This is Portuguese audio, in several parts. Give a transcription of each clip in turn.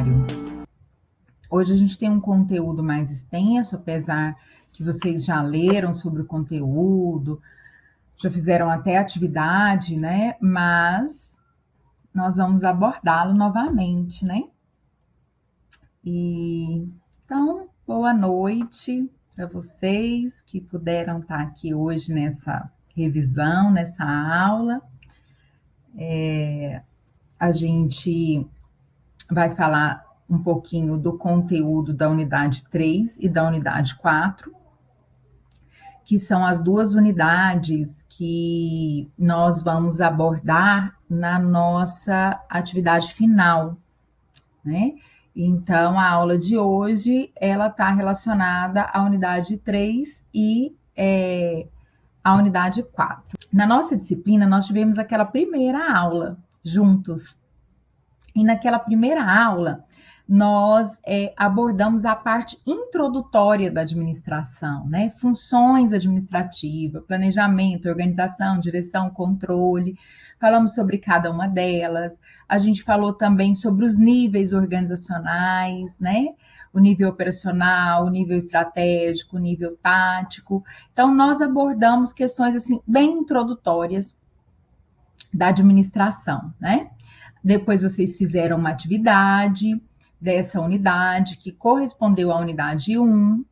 bibliotecário. Hoje a gente tem um conteúdo mais extenso, apesar que vocês já leram sobre o conteúdo, já fizeram até atividade, né? Mas nós vamos abordá-lo novamente, né? Então, boa noite para vocês que puderam estar aqui hoje nessa revisão, nessa aula. A gente vai falar um pouquinho do conteúdo da unidade 3 e da unidade 4, que são as duas unidades que nós vamos abordar na nossa atividade final, né? Então, a aula de hoje, ela está relacionada à unidade 3 e à unidade 4. Na nossa disciplina, nós tivemos aquela primeira aula juntos. E naquela primeira aula, nós abordamos a parte introdutória da administração, né? Funções administrativas, planejamento, organização, direção, controle. Falamos sobre cada uma delas. A gente falou também sobre os níveis organizacionais, né? O nível operacional, o nível estratégico, o nível tático. Então, nós abordamos questões assim bem introdutórias da administração, né? Depois vocês fizeram uma atividade dessa unidade, que correspondeu à unidade 1.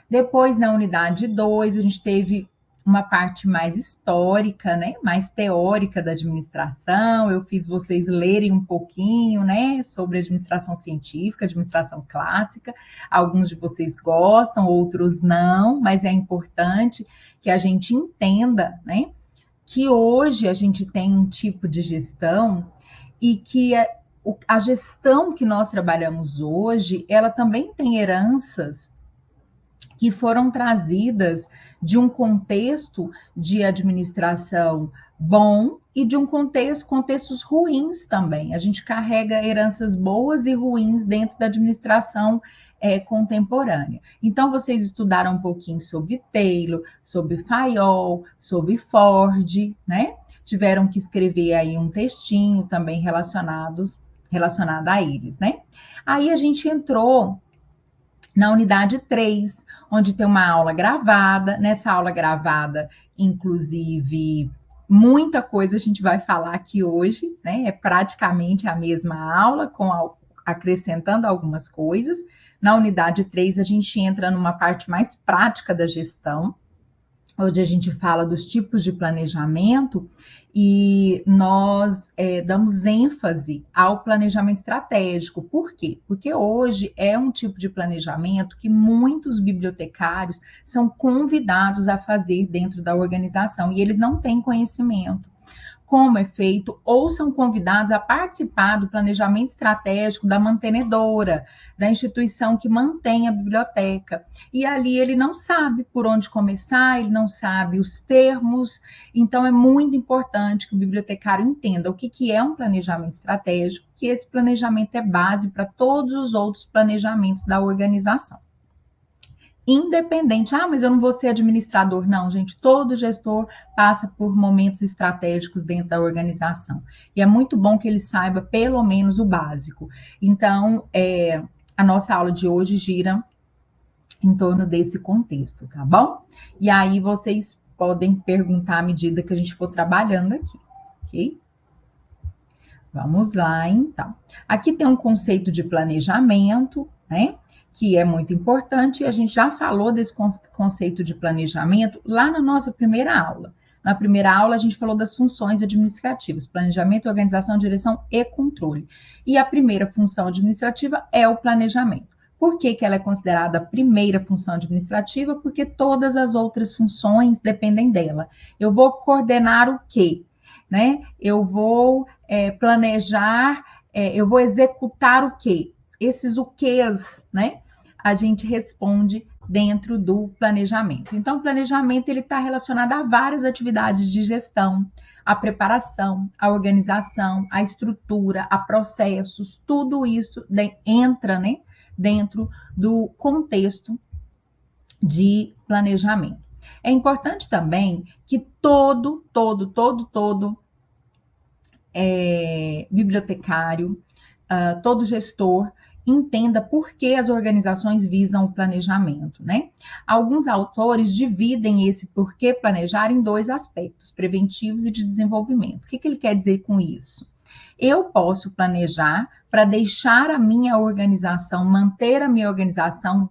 Depois, na unidade 2, a gente teve uma parte mais histórica, né? Mais teórica da administração. Eu fiz vocês lerem um pouquinho, né? Sobre administração científica, administração clássica. Alguns de vocês gostam, outros não, mas é importante que a gente entenda, né? Que hoje a gente tem um tipo de gestão e que a gestão que nós trabalhamos hoje, ela também tem heranças que foram trazidas de um contexto de administração bom e de contextos ruins também. A gente carrega heranças boas e ruins dentro da administração contemporânea. Então, vocês estudaram um pouquinho sobre Taylor, sobre Fayol, sobre Ford, né? Tiveram que escrever aí um textinho também relacionado a eles, né? Aí a gente entrou na unidade 3, onde tem uma aula gravada. Nessa aula gravada, inclusive, muita coisa a gente vai falar aqui hoje, né? É praticamente a mesma aula, acrescentando algumas coisas. Na unidade 3, a gente entra numa parte mais prática da gestão, onde a gente fala dos tipos de planejamento e nós damos ênfase ao planejamento estratégico. Por quê? Porque hoje é um tipo de planejamento que muitos bibliotecários são convidados a fazer dentro da organização e eles não têm conhecimento como é feito, ou são convidados a participar do planejamento estratégico da mantenedora, da instituição que mantém a biblioteca. E ali ele não sabe por onde começar, ele não sabe os termos, então é muito importante que o bibliotecário entenda o que é um planejamento estratégico, que esse planejamento é base para todos os outros planejamentos da organização. Independente, mas eu não vou ser administrador. Não, gente, todo gestor passa por momentos estratégicos dentro da organização. E é muito bom que ele saiba pelo menos o básico. Então, a nossa aula de hoje gira em torno desse contexto, tá bom? E aí vocês podem perguntar à medida que a gente for trabalhando aqui, ok? Vamos lá, então. Aqui tem um conceito de planejamento, né? Que é muito importante, e a gente já falou desse conceito de planejamento lá na nossa primeira aula. Na primeira aula, a gente falou das funções administrativas, planejamento, organização, direção e controle. E a primeira função administrativa é o planejamento. Por que ela é considerada a primeira função administrativa? Porque todas as outras funções dependem dela. Eu vou coordenar o quê? Né? Eu vou planejar, eu vou executar o quê? Esses o quês, né? A gente responde dentro do planejamento. Então, o planejamento ele está relacionado a várias atividades de gestão, a preparação, a organização, a estrutura, a processos, tudo isso entra, né, dentro do contexto de planejamento. É importante também que todo bibliotecário, todo gestor, entenda por que as organizações visam o planejamento, né? Alguns autores dividem esse porquê planejar em dois aspectos, preventivos e de desenvolvimento. O que ele quer dizer com isso? Eu posso planejar para deixar a minha organização, manter a minha organização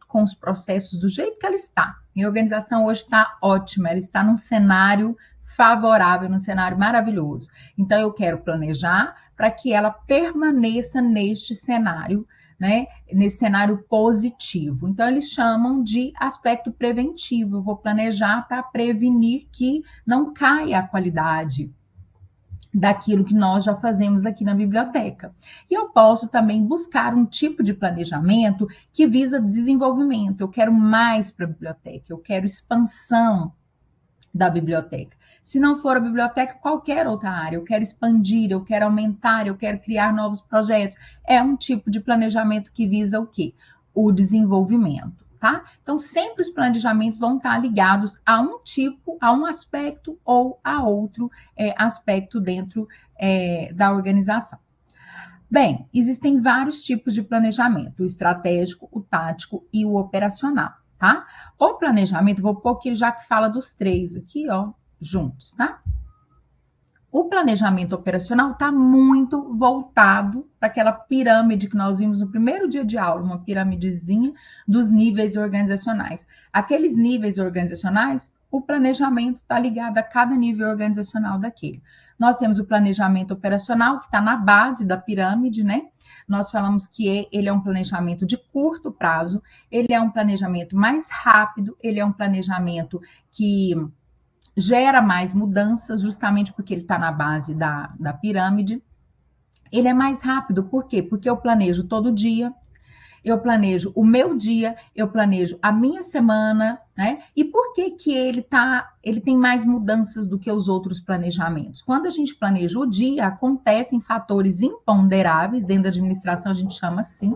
com os processos do jeito que ela está. Minha organização hoje está ótima, ela está num cenário favorável, num cenário maravilhoso. Então, eu quero planejar para que ela permaneça neste cenário, né? Nesse cenário positivo. Então, eles chamam de aspecto preventivo. Eu vou planejar para prevenir que não caia a qualidade daquilo que nós já fazemos aqui na biblioteca. E eu posso também buscar um tipo de planejamento que visa desenvolvimento. Eu quero mais para a biblioteca, eu quero expansão da biblioteca. Se não for a biblioteca, qualquer outra área, eu quero expandir, eu quero aumentar, eu quero criar novos projetos. É um tipo de planejamento que visa o quê? O desenvolvimento. Tá? Então, sempre os planejamentos vão estar ligados a um tipo, a um aspecto ou a outro aspecto dentro da organização. Bem, existem vários tipos de planejamento, o estratégico, o tático e o operacional, tá? O planejamento, vou pôr aqui já que fala dos três aqui, ó, juntos, tá? O planejamento operacional está muito voltado para aquela pirâmide que nós vimos no primeiro dia de aula, uma piramidezinha dos níveis organizacionais. Aqueles níveis organizacionais, o planejamento está ligado a cada nível organizacional daquele. Nós temos o planejamento operacional, que está na base da pirâmide, né? Nós falamos que ele é um planejamento de curto prazo, ele é um planejamento mais rápido, ele é um planejamento que gera mais mudanças, justamente porque ele está na base da pirâmide. Ele é mais rápido, por quê? Porque eu planejo todo dia, eu planejo o meu dia, eu planejo a minha semana, né? E por que ele tem mais mudanças do que os outros planejamentos? Quando a gente planeja o dia, acontecem fatores imponderáveis, dentro da administração a gente chama assim,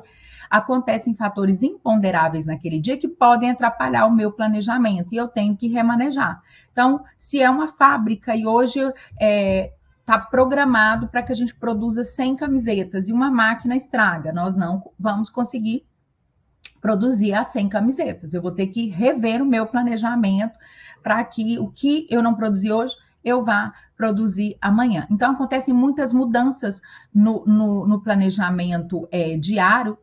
acontecem fatores imponderáveis naquele dia que podem atrapalhar o meu planejamento e eu tenho que remanejar. Então, se é uma fábrica e hoje está programado para que a gente produza 100 camisetas e uma máquina estraga, nós não vamos conseguir produzir as 100 camisetas. Eu vou ter que rever o meu planejamento para que o que eu não produzi hoje eu vá produzir amanhã. Então, acontecem muitas mudanças no planejamento diário,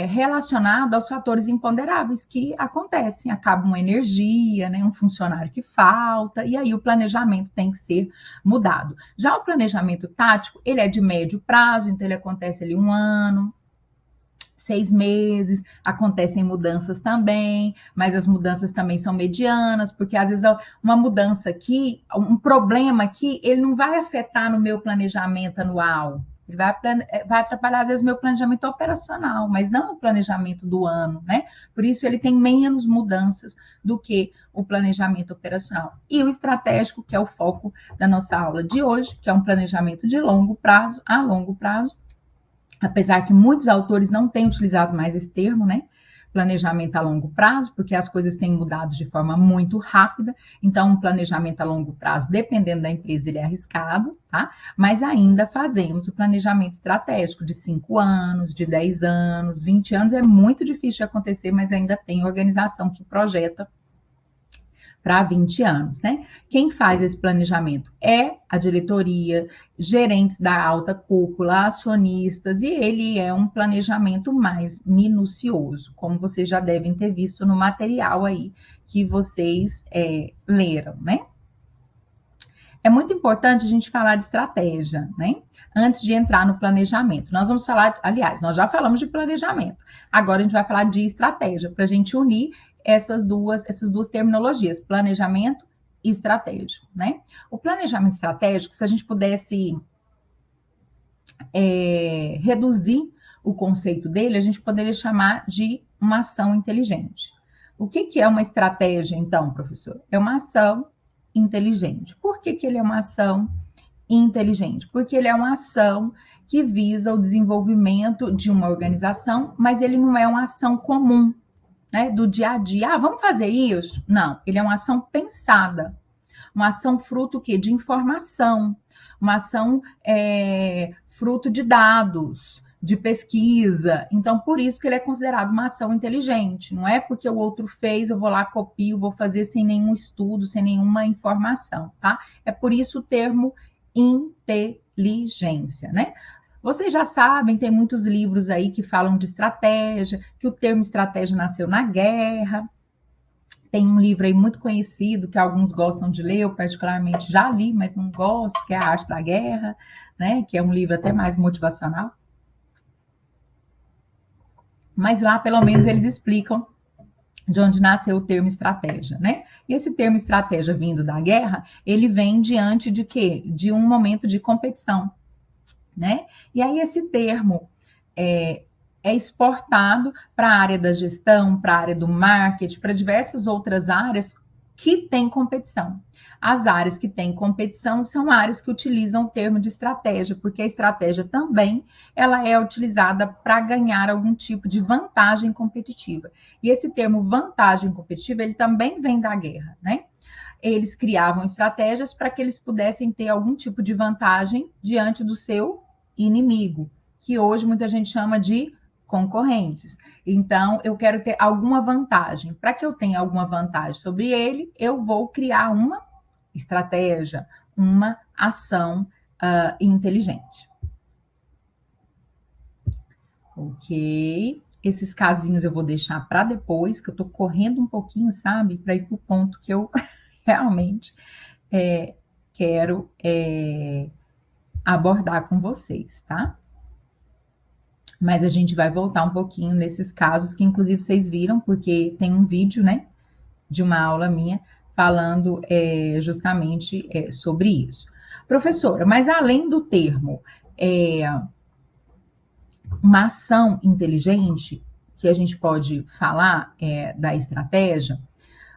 relacionado aos fatores imponderáveis que acontecem. Acaba uma energia, né, um funcionário que falta, e aí o planejamento tem que ser mudado. Já o planejamento tático, ele é de médio prazo, então ele acontece ali 1 ano, 6 meses, acontecem mudanças também, mas as mudanças também são medianas, porque às vezes uma mudança aqui, um problema aqui, ele não vai afetar no meu planejamento anual, ele vai atrapalhar, às vezes, o meu planejamento operacional, mas não o planejamento do ano, né? Por isso, ele tem menos mudanças do que o planejamento operacional. E o estratégico, que é o foco da nossa aula de hoje, que é um planejamento de longo prazo a longo prazo, apesar que muitos autores não têm utilizado mais esse termo, né? Planejamento a longo prazo, porque as coisas têm mudado de forma muito rápida, então um planejamento a longo prazo, dependendo da empresa, ele é arriscado, tá? Mas ainda fazemos o planejamento estratégico de 5 anos, de 10 anos, 20 anos, é muito difícil de acontecer, mas ainda tem organização que projeta para 20 anos, né? Quem faz esse planejamento é a diretoria, gerentes da alta cúpula, acionistas, e ele é um planejamento mais minucioso, como vocês já devem ter visto no material aí que vocês leram, né? É muito importante a gente falar de estratégia, né? Antes de entrar no planejamento. Nós vamos falar, aliás, nós já falamos de planejamento. Agora a gente vai falar de estratégia, para a gente unir essas duas terminologias, planejamento e estratégico, né? O planejamento estratégico, se a gente pudesse reduzir o conceito dele, a gente poderia chamar de uma ação inteligente. O que é uma estratégia, então, professor? É uma ação inteligente. Por que ele é uma ação inteligente? Porque ele é uma ação que visa o desenvolvimento de uma organização, mas ele não é uma ação comum, né, do dia a dia. Vamos fazer isso? Não, ele é uma ação pensada, uma ação fruto quê? De informação, uma ação fruto de dados, de pesquisa. Então, por isso que ele é considerado uma ação inteligente. Não é porque o outro fez, eu vou lá, copio, vou fazer sem nenhum estudo, sem nenhuma informação, tá? É por isso o termo inteligência, né? Vocês já sabem, tem muitos livros aí que falam de estratégia, que o termo estratégia nasceu na guerra. Tem um livro aí muito conhecido que alguns gostam de ler, eu particularmente já li, mas não gosto, que é A Arte da Guerra, né? Que é um livro até mais motivacional. Mas lá, pelo menos, eles explicam de onde nasceu o termo estratégia, né? E esse termo estratégia vindo da guerra, ele vem diante de quê? De um momento de competição, né? E aí esse termo é exportado para a área da gestão, para a área do marketing, para diversas outras áreas que têm competição. As áreas que têm competição são áreas que utilizam o termo de estratégia, porque a estratégia também ela é utilizada para ganhar algum tipo de vantagem competitiva. E esse termo vantagem competitiva, ele também vem da guerra, né? Eles criavam estratégias para que eles pudessem ter algum tipo de vantagem diante do seu inimigo, que hoje muita gente chama de concorrentes. Então, eu quero ter alguma vantagem. Para que eu tenha alguma vantagem sobre ele, eu vou criar uma estratégia, uma ação inteligente. Ok. Esses casinhos eu vou deixar para depois, que eu estou correndo um pouquinho, sabe? Para ir para o ponto que eu realmente quero abordar com vocês, tá? Mas a gente vai voltar um pouquinho nesses casos que, inclusive, vocês viram, porque tem um vídeo, né, de uma aula minha falando justamente sobre isso. Professora, mas além do termo uma ação inteligente, que a gente pode falar da estratégia,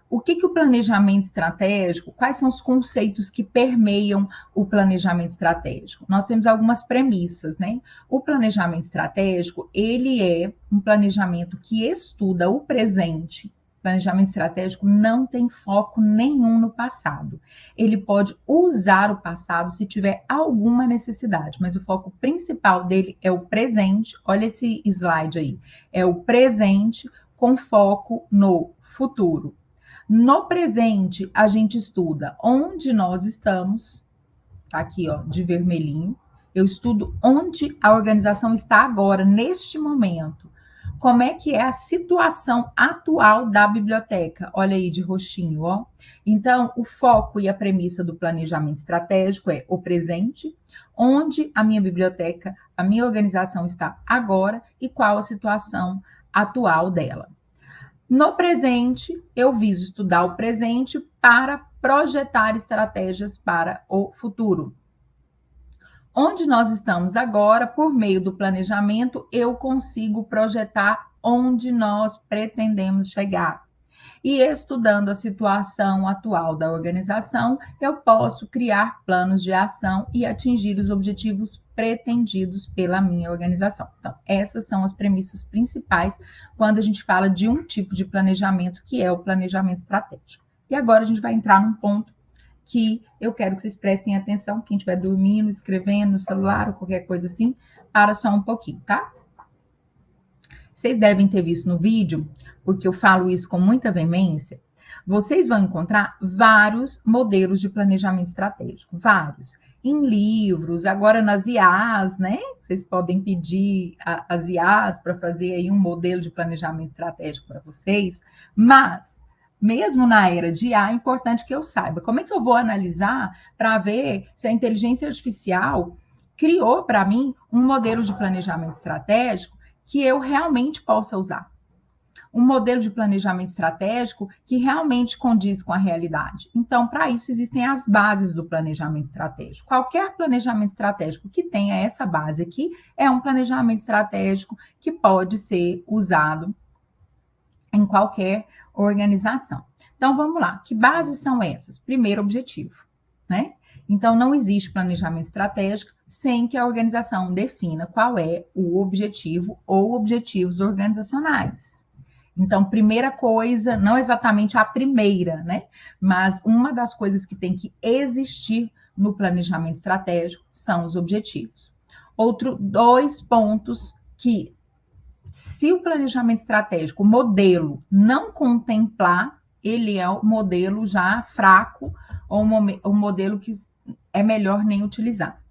o que o planejamento estratégico, quais são os conceitos que permeiam o planejamento estratégico? Nós temos algumas premissas, né? O planejamento estratégico, ele é um planejamento que estuda o presente. O planejamento estratégico não tem foco nenhum no passado. Ele pode usar o passado se tiver alguma necessidade, mas o foco principal dele é o presente. Olha esse slide aí. É o presente com foco no futuro. No presente, a gente estuda onde nós estamos, tá aqui, ó, de vermelhinho. Eu estudo onde a organização está agora, neste momento. Como é que é a situação atual da biblioteca? Olha aí, de roxinho, ó. Então, o foco e a premissa do planejamento estratégico é o presente, onde a minha biblioteca, a minha organização está agora e qual a situação atual dela. No presente, eu viso estudar o presente para projetar estratégias para o futuro. Onde nós estamos agora, por meio do planejamento, eu consigo projetar onde nós pretendemos chegar. E estudando a situação atual da organização, eu posso criar planos de ação e atingir os objetivos pretendidos pela minha organização. Então, essas são as premissas principais quando a gente fala de um tipo de planejamento que é o planejamento estratégico. E agora a gente vai entrar num ponto que eu quero que vocês prestem atenção, quem estiver dormindo, escrevendo no celular ou qualquer coisa assim, para só um pouquinho, tá? Vocês devem ter visto no vídeo, porque eu falo isso com muita veemência, vocês vão encontrar vários modelos de planejamento estratégico, vários. Em livros, agora nas IAs, né? Vocês podem pedir as IAs para fazer aí um modelo de planejamento estratégico para vocês, mas mesmo na era de IA, é importante que eu saiba como é que eu vou analisar para ver se a inteligência artificial criou para mim um modelo de planejamento estratégico que eu realmente possa usar. Um modelo de planejamento estratégico que realmente condiz com a realidade. Então, para isso, existem as bases do planejamento estratégico. Qualquer planejamento estratégico que tenha essa base aqui é um planejamento estratégico que pode ser usado em qualquer organização. Então, vamos lá. Que bases são essas? Primeiro, objetivo, né? Então, não existe planejamento estratégico sem que a organização defina qual é o objetivo ou objetivos organizacionais. Então, primeira coisa, não exatamente a primeira, né? Mas uma das coisas que tem que existir no planejamento estratégico são os objetivos. Dois pontos que se o planejamento estratégico, o modelo, não contemplar, ele é um modelo já fraco ou um modelo que é melhor nem utilizar,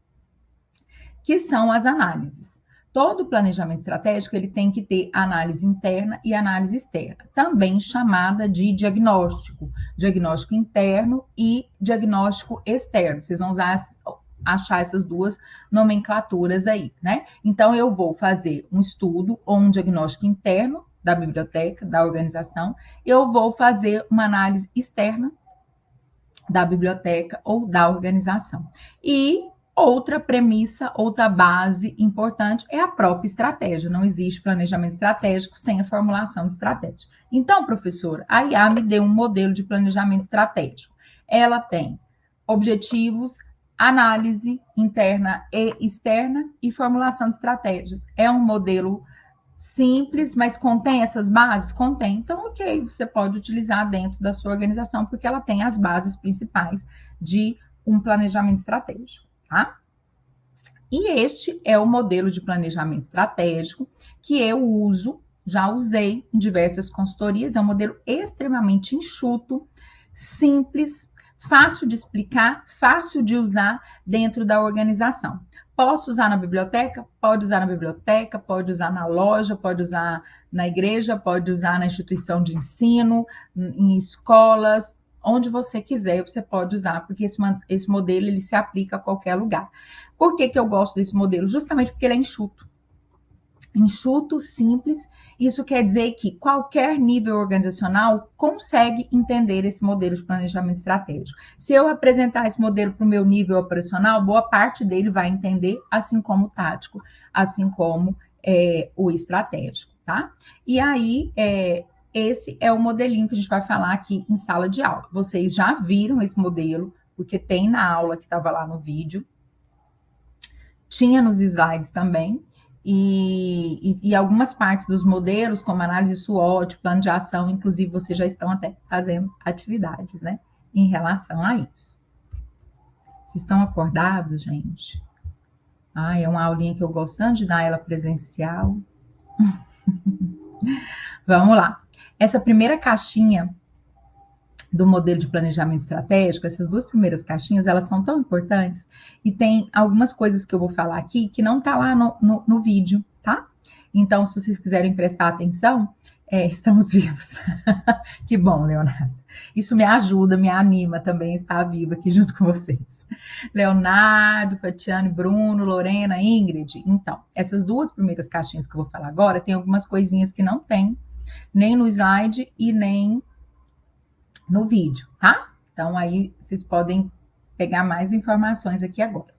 que são as análises. Todo planejamento estratégico ele tem que ter análise interna e análise externa, também chamada de diagnóstico, diagnóstico interno e diagnóstico externo. Vocês vão achar essas duas nomenclaturas aí, né? Então, eu vou fazer um estudo ou um diagnóstico interno da biblioteca, da organização, eu vou fazer uma análise externa da biblioteca ou da organização. E outra premissa, outra base importante é a própria estratégia. Não existe planejamento estratégico sem a formulação de estratégia. Então, professora, a IA me deu um modelo de planejamento estratégico. Ela tem objetivos, análise interna e externa e formulação de estratégias. É um modelo simples, mas contém essas bases? Contém. Então, ok, você pode utilizar dentro da sua organização, porque ela tem as bases principais de um planejamento estratégico, tá? E este é o modelo de planejamento estratégico que eu uso, já usei em diversas consultorias, é um modelo extremamente enxuto, simples, fácil de explicar, fácil de usar dentro da organização. Posso usar na biblioteca? Pode usar na biblioteca, pode usar na loja, pode usar na igreja, pode usar na instituição de ensino, em escolas, onde você quiser, você pode usar, porque esse modelo ele se aplica a qualquer lugar. Por que eu gosto desse modelo? Justamente porque ele é enxuto. Enxuto, simples. Isso quer dizer que qualquer nível organizacional consegue entender esse modelo de planejamento estratégico. Se eu apresentar esse modelo para o meu nível operacional, boa parte dele vai entender, assim como o tático, assim como o estratégico, tá? E aí, esse é o modelinho que a gente vai falar aqui em sala de aula. Vocês já viram esse modelo, porque tem na aula que estava lá no vídeo, tinha nos slides também. E algumas partes dos modelos, como análise SWOT, plano de ação, inclusive vocês já estão até fazendo atividades, né, em relação a isso. Vocês estão acordados, gente? É uma aulinha que eu gosto tanto de dar ela presencial. Vamos lá. Essa primeira caixinha do modelo de planejamento estratégico, essas duas primeiras caixinhas, elas são tão importantes e tem algumas coisas que eu vou falar aqui que não tá lá no vídeo, tá? Então, se vocês quiserem prestar atenção, estamos vivos. Que bom, Leonardo. Isso me ajuda, me anima também estar viva aqui junto com vocês. Leonardo, Fatiane, Bruno, Lorena, Ingrid. Então, essas duas primeiras caixinhas que eu vou falar agora, tem algumas coisinhas que não tem, nem no slide e nem no vídeo, tá? Então, aí vocês podem pegar mais informações aqui agora.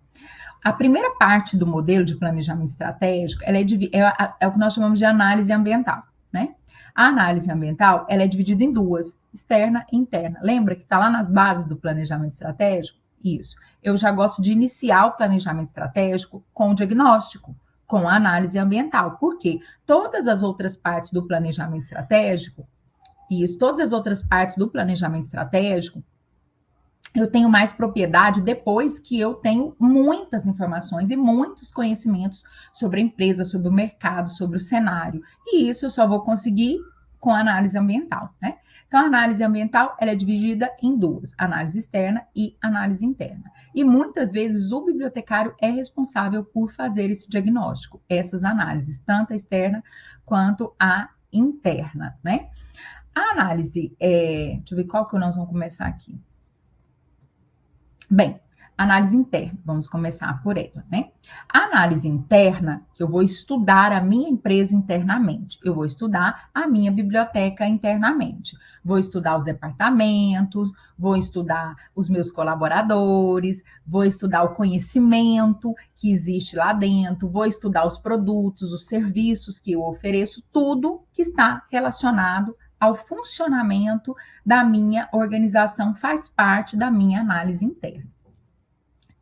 A primeira parte do modelo de planejamento estratégico, ela é o que nós chamamos de análise ambiental, né? A análise ambiental, ela é dividida em duas, externa e interna. Lembra que está lá nas bases do planejamento estratégico? Isso. Eu já gosto de iniciar o planejamento estratégico com o diagnóstico, com a análise ambiental. Por quê? Todas as outras partes do planejamento estratégico, todas as outras partes do planejamento estratégico, eu tenho mais propriedade depois que eu tenho muitas informações e muitos conhecimentos sobre a empresa, sobre o mercado, sobre o cenário. E isso eu só vou conseguir com a análise ambiental, né? Então, a análise ambiental, ela é dividida em duas, análise externa e análise interna. E muitas vezes o bibliotecário é responsável por fazer esse diagnóstico, essas análises, tanto a externa quanto a interna, né? A análise, deixa eu ver qual que nós vamos começar aqui. Bem, análise interna, vamos começar por ela, né? A análise interna, que eu vou estudar a minha empresa internamente, eu vou estudar a minha biblioteca internamente, vou estudar os departamentos, vou estudar os meus colaboradores, vou estudar o conhecimento que existe lá dentro, vou estudar os produtos, os serviços que eu ofereço, tudo que está relacionado ao funcionamento da minha organização, faz parte da minha análise interna.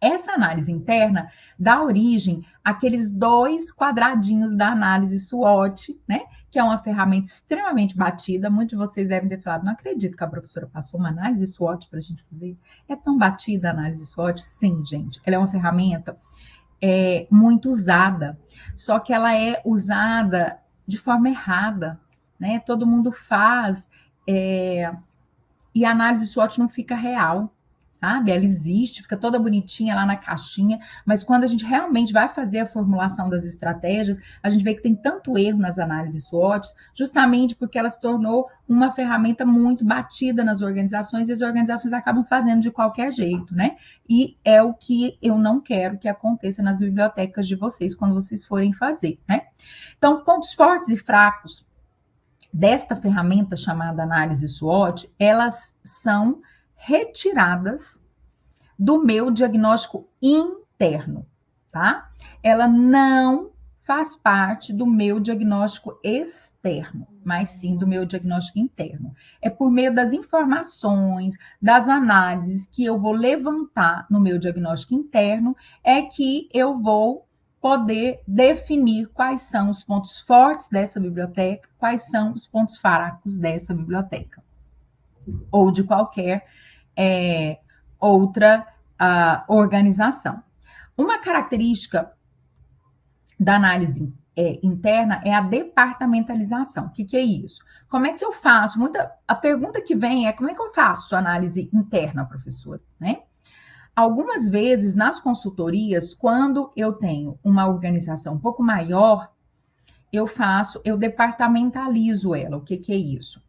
Essa análise interna dá origem àqueles 2 quadradinhos da análise SWOT, né? Que é uma ferramenta extremamente batida. Muitos de vocês devem ter falado, não acredito que a professora passou uma análise SWOT para a gente fazer. É tão batida a análise SWOT? Sim, gente. Ela é uma ferramenta muito usada, só que ela é usada de forma errada, né? Todo mundo faz, e a análise SWOT não fica real, sabe? Ela existe, fica toda bonitinha lá na caixinha, mas quando a gente realmente vai fazer a formulação das estratégias, a gente vê que tem tanto erro nas análises SWOT, justamente porque ela se tornou uma ferramenta muito batida nas organizações, e as organizações acabam fazendo de qualquer jeito, né? E é o que eu não quero que aconteça nas bibliotecas de vocês, quando vocês forem fazer, né? Então, pontos fortes e fracos desta ferramenta chamada análise SWOT, elas são retiradas do meu diagnóstico interno, tá? Ela não faz parte do meu diagnóstico externo, mas sim do meu diagnóstico interno. É por meio das informações, das análises que eu vou levantar no meu diagnóstico interno, é que eu vou poder definir quais são os pontos fortes dessa biblioteca, quais são os pontos fracos dessa biblioteca, ou de qualquer outra organização. Uma característica da análise interna é a departamentalização. O que é isso? Como é que eu faço? A pergunta que vem é: como é que eu faço análise interna, professora? Né? Algumas vezes, nas consultorias, quando eu tenho uma organização um pouco maior, eu departamentalizo ela. O que é isso?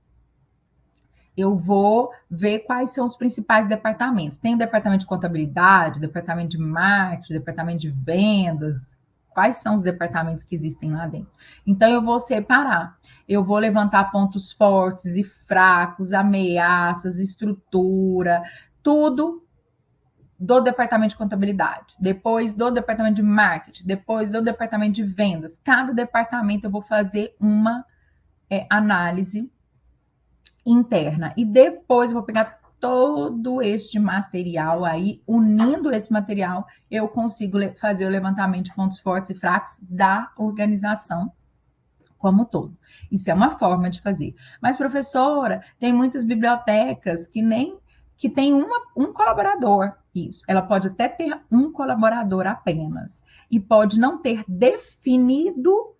Eu vou ver quais são os principais departamentos. Tem o departamento de contabilidade, departamento de marketing, departamento de vendas. Quais são os departamentos que existem lá dentro? Então, eu vou separar. Eu vou levantar pontos fortes e fracos, ameaças, estrutura, tudo do departamento de contabilidade, depois do departamento de marketing, depois do departamento de vendas. Cada departamento eu vou fazer uma análise interna. E depois eu vou pegar todo este material aí, unindo esse material, eu consigo fazer o levantamento de pontos fortes e fracos da organização como um todo. Isso é uma forma de fazer. Mas, professora, tem muitas bibliotecas que tem um colaborador. Isso. Ela pode até ter um colaborador apenas. E pode não ter definido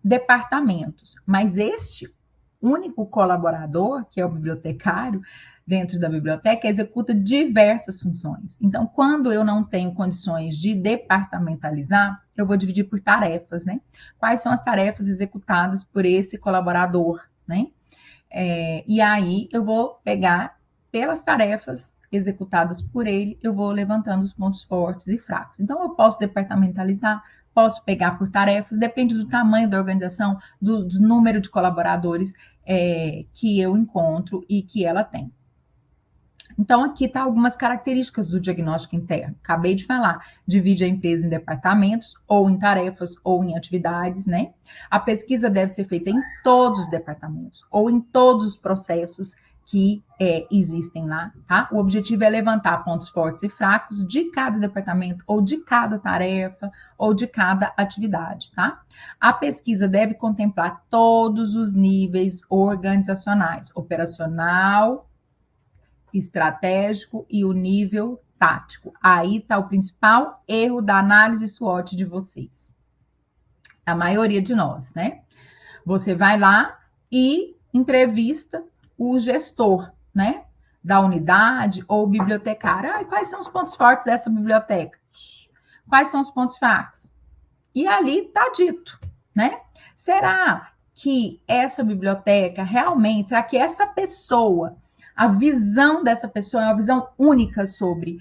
departamentos. Mas este único colaborador, que é o bibliotecário, dentro da biblioteca, executa diversas funções. Então, quando eu não tenho condições de departamentalizar, eu vou dividir por tarefas, né? Quais são as tarefas executadas por esse colaborador, né? E aí, eu vou pegar pelas tarefas executadas por ele, eu vou levantando os pontos fortes e fracos. Então, eu posso departamentalizar, posso pegar por tarefas, depende do tamanho da organização, do número de colaboradores que eu encontro e que ela tem. Então, aqui está algumas características do diagnóstico interno. Acabei de falar, divide a empresa em departamentos, ou em tarefas, ou em atividades, né? A pesquisa deve ser feita em todos os departamentos, ou em todos os processos que existem lá, tá? O objetivo é levantar pontos fortes e fracos de cada departamento, ou de cada tarefa, ou de cada atividade, tá? A pesquisa deve contemplar todos os níveis organizacionais, operacional, estratégico e o nível tático. Aí está o principal erro da análise SWOT de vocês. A maioria de nós, né? Você vai lá e entrevista o gestor, né? Da unidade ou bibliotecário. Quais são os pontos fortes dessa biblioteca? Quais são os pontos fracos? E ali está dito, né? Será que essa biblioteca realmente, será que essa pessoa, a visão dessa pessoa é uma visão única sobre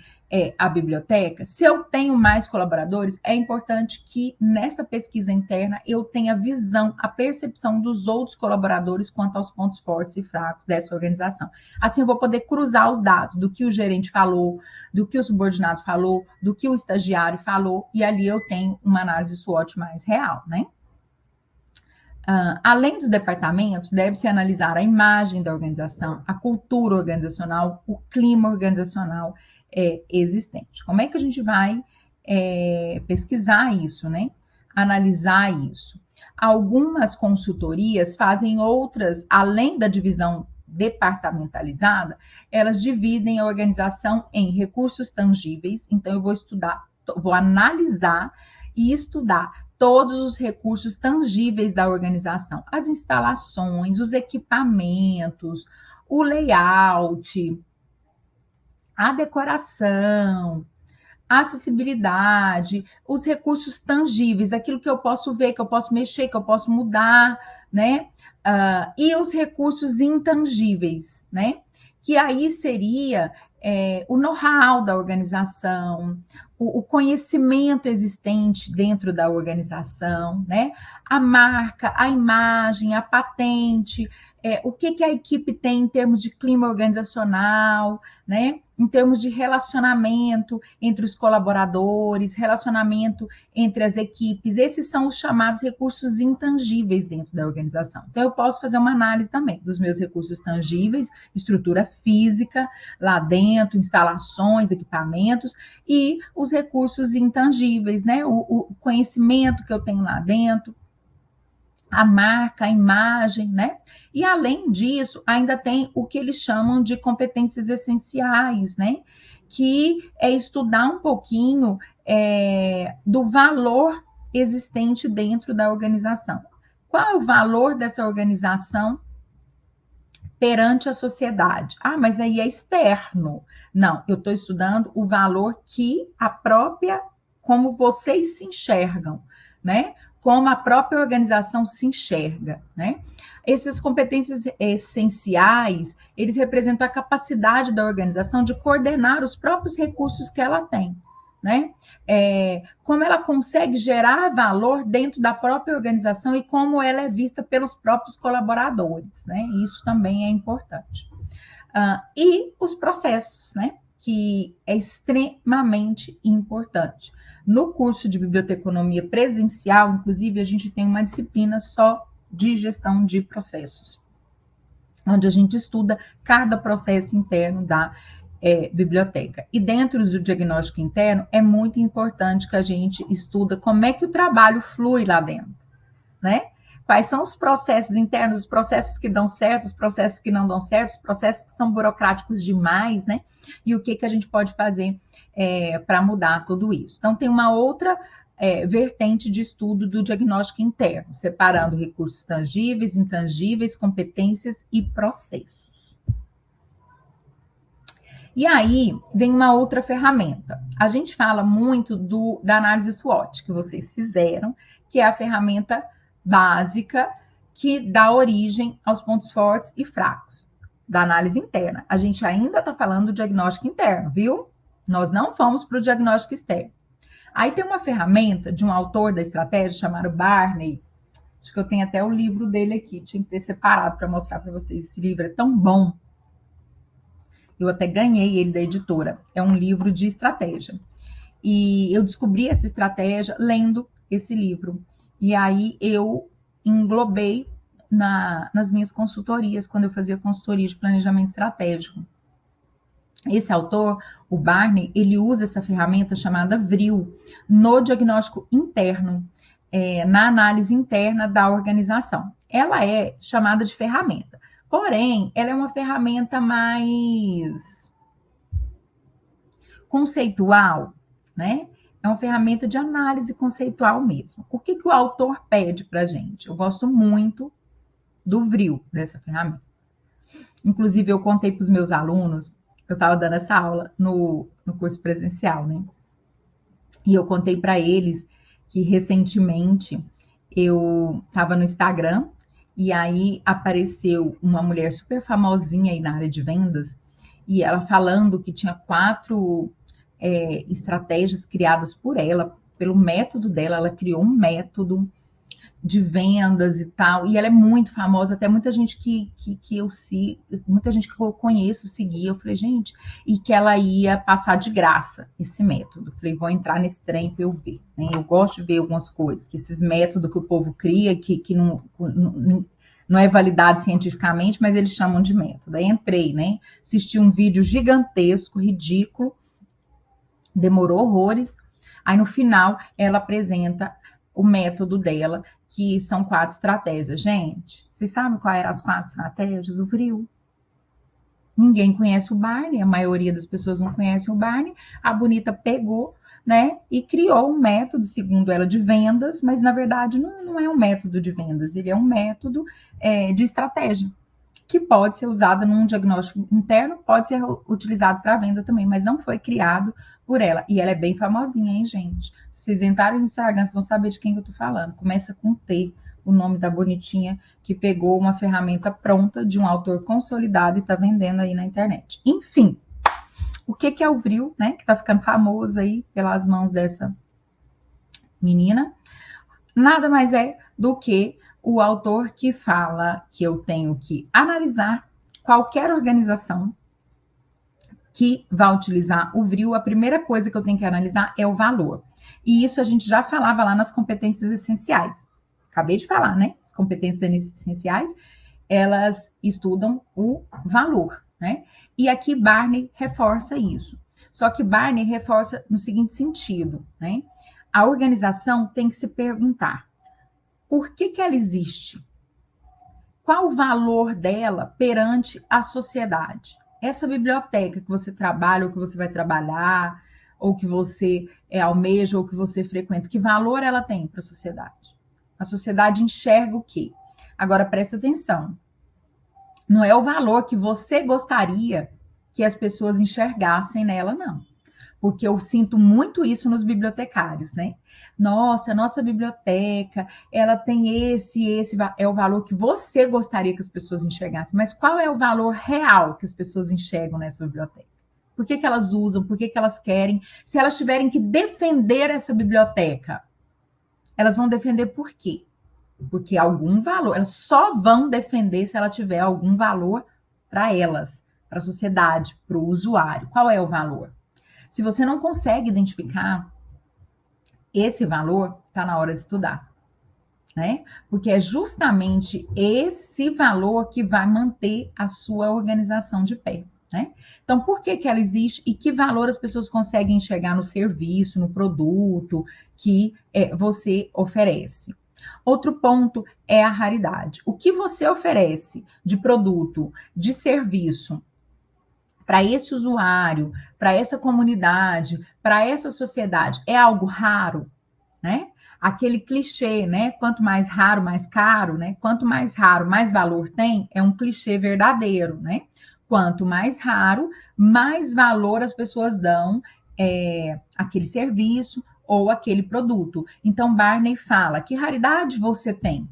a biblioteca? Se eu tenho mais colaboradores, é importante que nessa pesquisa interna eu tenha visão, a percepção dos outros colaboradores quanto aos pontos fortes e fracos dessa organização. Assim eu vou poder cruzar os dados do que o gerente falou, do que o subordinado falou, do que o estagiário falou, e ali eu tenho uma análise SWOT mais real, né? Além dos departamentos, deve-se analisar a imagem da organização, a cultura organizacional, o clima organizacional existente. Como é que a gente vai pesquisar isso, né? Analisar isso. Algumas consultorias fazem outras, além da divisão departamentalizada, elas dividem a organização em recursos tangíveis, então eu vou estudar vou analisar e estudar todos os recursos tangíveis da organização, as instalações, os equipamentos, o layout, a decoração, a acessibilidade, os recursos tangíveis, aquilo que eu posso ver, que eu posso mexer, que eu posso mudar, né? E os recursos intangíveis, né? Que aí seria o know-how da organização, o conhecimento existente dentro da organização, né? A marca, a imagem, a patente, o que a equipe tem em termos de clima organizacional, né? Em termos de relacionamento entre os colaboradores, relacionamento entre as equipes. Esses são os chamados recursos intangíveis dentro da organização. Então, eu posso fazer uma análise também dos meus recursos tangíveis, estrutura física lá dentro, instalações, equipamentos, e os recursos intangíveis, né? O conhecimento que eu tenho lá dentro, a marca, a imagem, né? E além disso, ainda tem o que eles chamam de competências essenciais, né? Que é estudar um pouquinho do valor existente dentro da organização. Qual é o valor dessa organização perante a sociedade? Ah, mas aí é externo. Não, eu estou estudando o valor que como vocês se enxergam, né? Como a própria organização se enxerga, né? Essas competências essenciais, eles representam a capacidade da organização de coordenar os próprios recursos que ela tem, né? Como ela consegue gerar valor dentro da própria organização e como ela é vista pelos próprios colaboradores, né? Isso também é importante. E os processos, né? Que é extremamente importante. No curso de biblioteconomia presencial, inclusive, a gente tem uma disciplina só de gestão de processos, onde a gente estuda cada processo interno da biblioteca. E dentro do diagnóstico interno, é muito importante que a gente estuda como é que o trabalho flui lá dentro, né? Quais são os processos internos, os processos que dão certo, os processos que não dão certo, os processos que são burocráticos demais, né? E o que a gente pode fazer para mudar tudo isso. Então, tem uma outra vertente de estudo do diagnóstico interno, separando recursos tangíveis, intangíveis, competências e processos. E aí, vem uma outra ferramenta. A gente fala muito da análise SWOT, que vocês fizeram, que é a ferramenta básica que dá origem aos pontos fortes e fracos da análise interna. A gente ainda está falando do diagnóstico interno, viu? Nós não fomos para o diagnóstico externo. Aí tem uma ferramenta de um autor da estratégia chamado Barney. Acho que eu tenho até o livro dele aqui, tinha que ter separado para mostrar para vocês. Esse livro é tão bom. Eu até ganhei ele da editora. É um livro de estratégia. E eu descobri essa estratégia lendo esse livro. E aí eu englobei nas minhas consultorias, quando eu fazia consultoria de planejamento estratégico. Esse autor, o Barney, ele usa essa ferramenta chamada VRIL no diagnóstico interno, na análise interna da organização. Ela é chamada de ferramenta, porém, ela é uma ferramenta mais conceitual, né? É uma ferramenta de análise conceitual mesmo. O que o autor pede para a gente? Eu gosto muito do VRIL, dessa ferramenta. Inclusive, eu contei para os meus alunos, eu estava dando essa aula no curso presencial, né? E eu contei para eles que, recentemente, eu estava no Instagram e aí apareceu uma mulher super famosinha aí na área de vendas e ela falando que tinha 4 estratégias criadas por ela, pelo método dela. Ela criou um método de vendas e tal, e ela é muito famosa, até muita gente que eu sigo, muita gente que eu conheço seguia. Eu falei, gente, e que ela ia passar de graça esse método. Eu falei, vou entrar nesse trem para eu ver, né? Eu gosto de ver algumas coisas, que esses métodos que o povo cria, que não é validado cientificamente, mas eles chamam de método. Aí entrei, né? Assisti um vídeo gigantesco, ridículo, demorou horrores. Aí no final ela apresenta o método dela, que são 4 estratégias. Gente, vocês sabem quais eram as 4 estratégias? O VRIL. Ninguém conhece o Barney, a maioria das pessoas não conhecem o Barney. A bonita pegou, né? E criou um método, segundo ela, de vendas, mas na verdade não é um método de vendas, ele é um método de estratégia, que pode ser usado num diagnóstico interno, pode ser utilizado para venda também, mas não foi criado por ela. E ela é bem famosinha, hein, gente? Se vocês entrarem no Instagram, vocês vão saber de quem eu tô falando. Começa com T, o nome da bonitinha, que pegou uma ferramenta pronta de um autor consolidado e tá vendendo aí na internet. Enfim, o que é o Vril, né? Que tá ficando famoso aí pelas mãos dessa menina. Nada mais é do que o autor que fala que eu tenho que analisar qualquer organização que vai utilizar o Vril. A primeira coisa que eu tenho que analisar é o valor. E isso a gente já falava lá nas competências essenciais. Acabei de falar, né? As competências essenciais, elas estudam o valor, né? E aqui Barney reforça isso. Só que Barney reforça no seguinte sentido, né? A organização tem que se perguntar: por que ela existe? Qual o valor dela perante a sociedade? Essa biblioteca que você trabalha, ou que você vai trabalhar, ou que você almeja, ou que você frequenta, que valor ela tem para a sociedade? A sociedade enxerga o quê? Agora, presta atenção. Não é o valor que você gostaria que as pessoas enxergassem nela, não. Porque eu sinto muito isso nos bibliotecários, né? Nossa, a nossa biblioteca, ela tem esse é o valor que você gostaria que as pessoas enxergassem. Mas qual é o valor real que as pessoas enxergam nessa biblioteca? Por que elas usam? Por que elas querem? Se elas tiverem que defender essa biblioteca, elas vão defender por quê? Porque algum valor, elas só vão defender se ela tiver algum valor para elas, para a sociedade, para o usuário. Qual é o valor? Se você não consegue identificar esse valor, está na hora de estudar, né? Porque é justamente esse valor que vai manter a sua organização de pé, né? Então, por que ela existe e que valor as pessoas conseguem enxergar no serviço, no produto que você oferece? Outro ponto é a raridade. O que você oferece de produto, de serviço, para esse usuário, para essa comunidade, para essa sociedade, é algo raro, né? Aquele clichê, né? Quanto mais raro, mais caro, né? Quanto mais raro, mais valor tem, é um clichê verdadeiro, né? Quanto mais raro, mais valor as pessoas dão àquele serviço ou aquele produto. Então, Barney fala: que raridade você tem?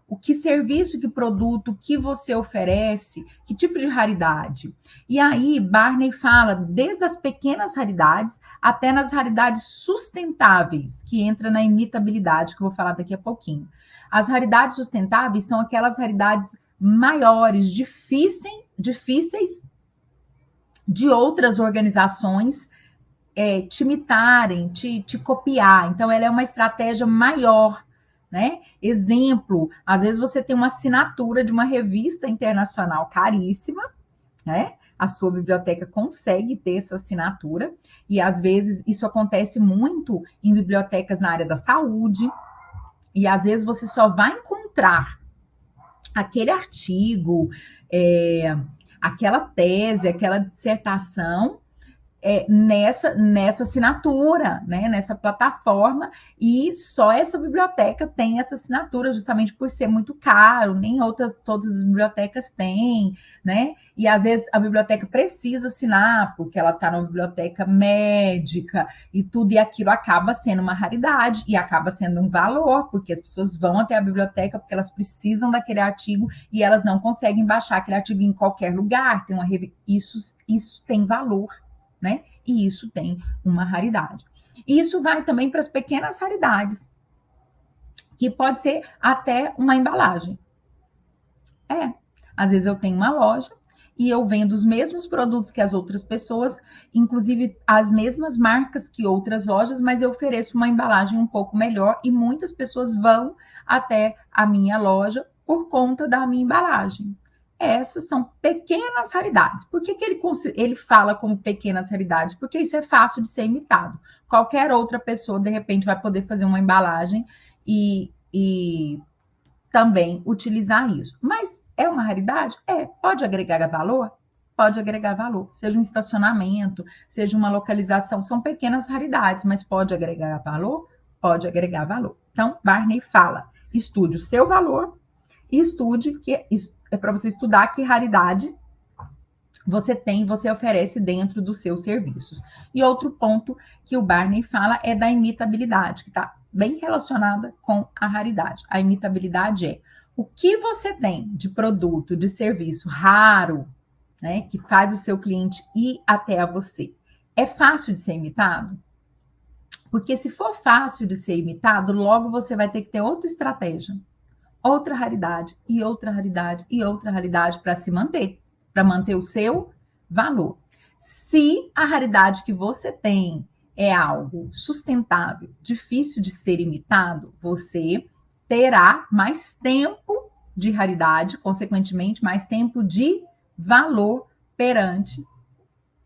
O que serviço, que produto, que você oferece, que tipo de raridade. E aí, Barney fala desde as pequenas raridades até nas raridades sustentáveis, que entra na imitabilidade, que eu vou falar daqui a pouquinho. As raridades sustentáveis são aquelas raridades maiores, difíceis de outras organizações te imitarem, te copiar. Então, ela é uma estratégia maior, né? Exemplo, às vezes você tem uma assinatura de uma revista internacional caríssima, né? A sua biblioteca consegue ter essa assinatura, e às vezes isso acontece muito em bibliotecas na área da saúde, e às vezes você só vai encontrar aquele artigo, aquela tese, aquela dissertação nessa assinatura, né, nessa plataforma, e só essa biblioteca tem essa assinatura, justamente por ser muito caro, nem todas as bibliotecas têm, né? E às vezes a biblioteca precisa assinar, porque ela está numa biblioteca médica e tudo, e aquilo acaba sendo uma raridade e acaba sendo um valor, porque as pessoas vão até a biblioteca porque elas precisam daquele artigo e elas não conseguem baixar aquele artigo em qualquer lugar. Tem isso tem valor, né? E isso tem uma raridade. E isso vai também para as pequenas raridades, que pode ser até uma embalagem. Às vezes eu tenho uma loja e eu vendo os mesmos produtos que as outras pessoas, inclusive as mesmas marcas que outras lojas, mas eu ofereço uma embalagem um pouco melhor e muitas pessoas vão até a minha loja por conta da minha embalagem. Essas são pequenas raridades. Por que ele fala como pequenas raridades? Porque isso é fácil de ser imitado. Qualquer outra pessoa, de repente, vai poder fazer uma embalagem e também utilizar isso. Mas é uma raridade? Pode agregar valor? pode agregar valor. Seja um estacionamento, seja uma localização, são pequenas raridades, mas pode agregar valor? Pode agregar valor. Então, Barney fala, estude o seu valor e estude, que é para você estudar que raridade você tem, você oferece dentro dos seus serviços. E outro ponto que o Barney fala é da imitabilidade, que está bem relacionada com a raridade. A imitabilidade é o que você tem de produto, de serviço raro, né, que faz o seu cliente ir até a você. É fácil de ser imitado? Porque se for fácil de ser imitado, logo você vai ter que ter outra estratégia, outra raridade, e outra raridade, e outra raridade para se manter, para manter o seu valor. Se a raridade que você tem é algo sustentável, difícil de ser imitado, você terá mais tempo de raridade, consequentemente, mais tempo de valor perante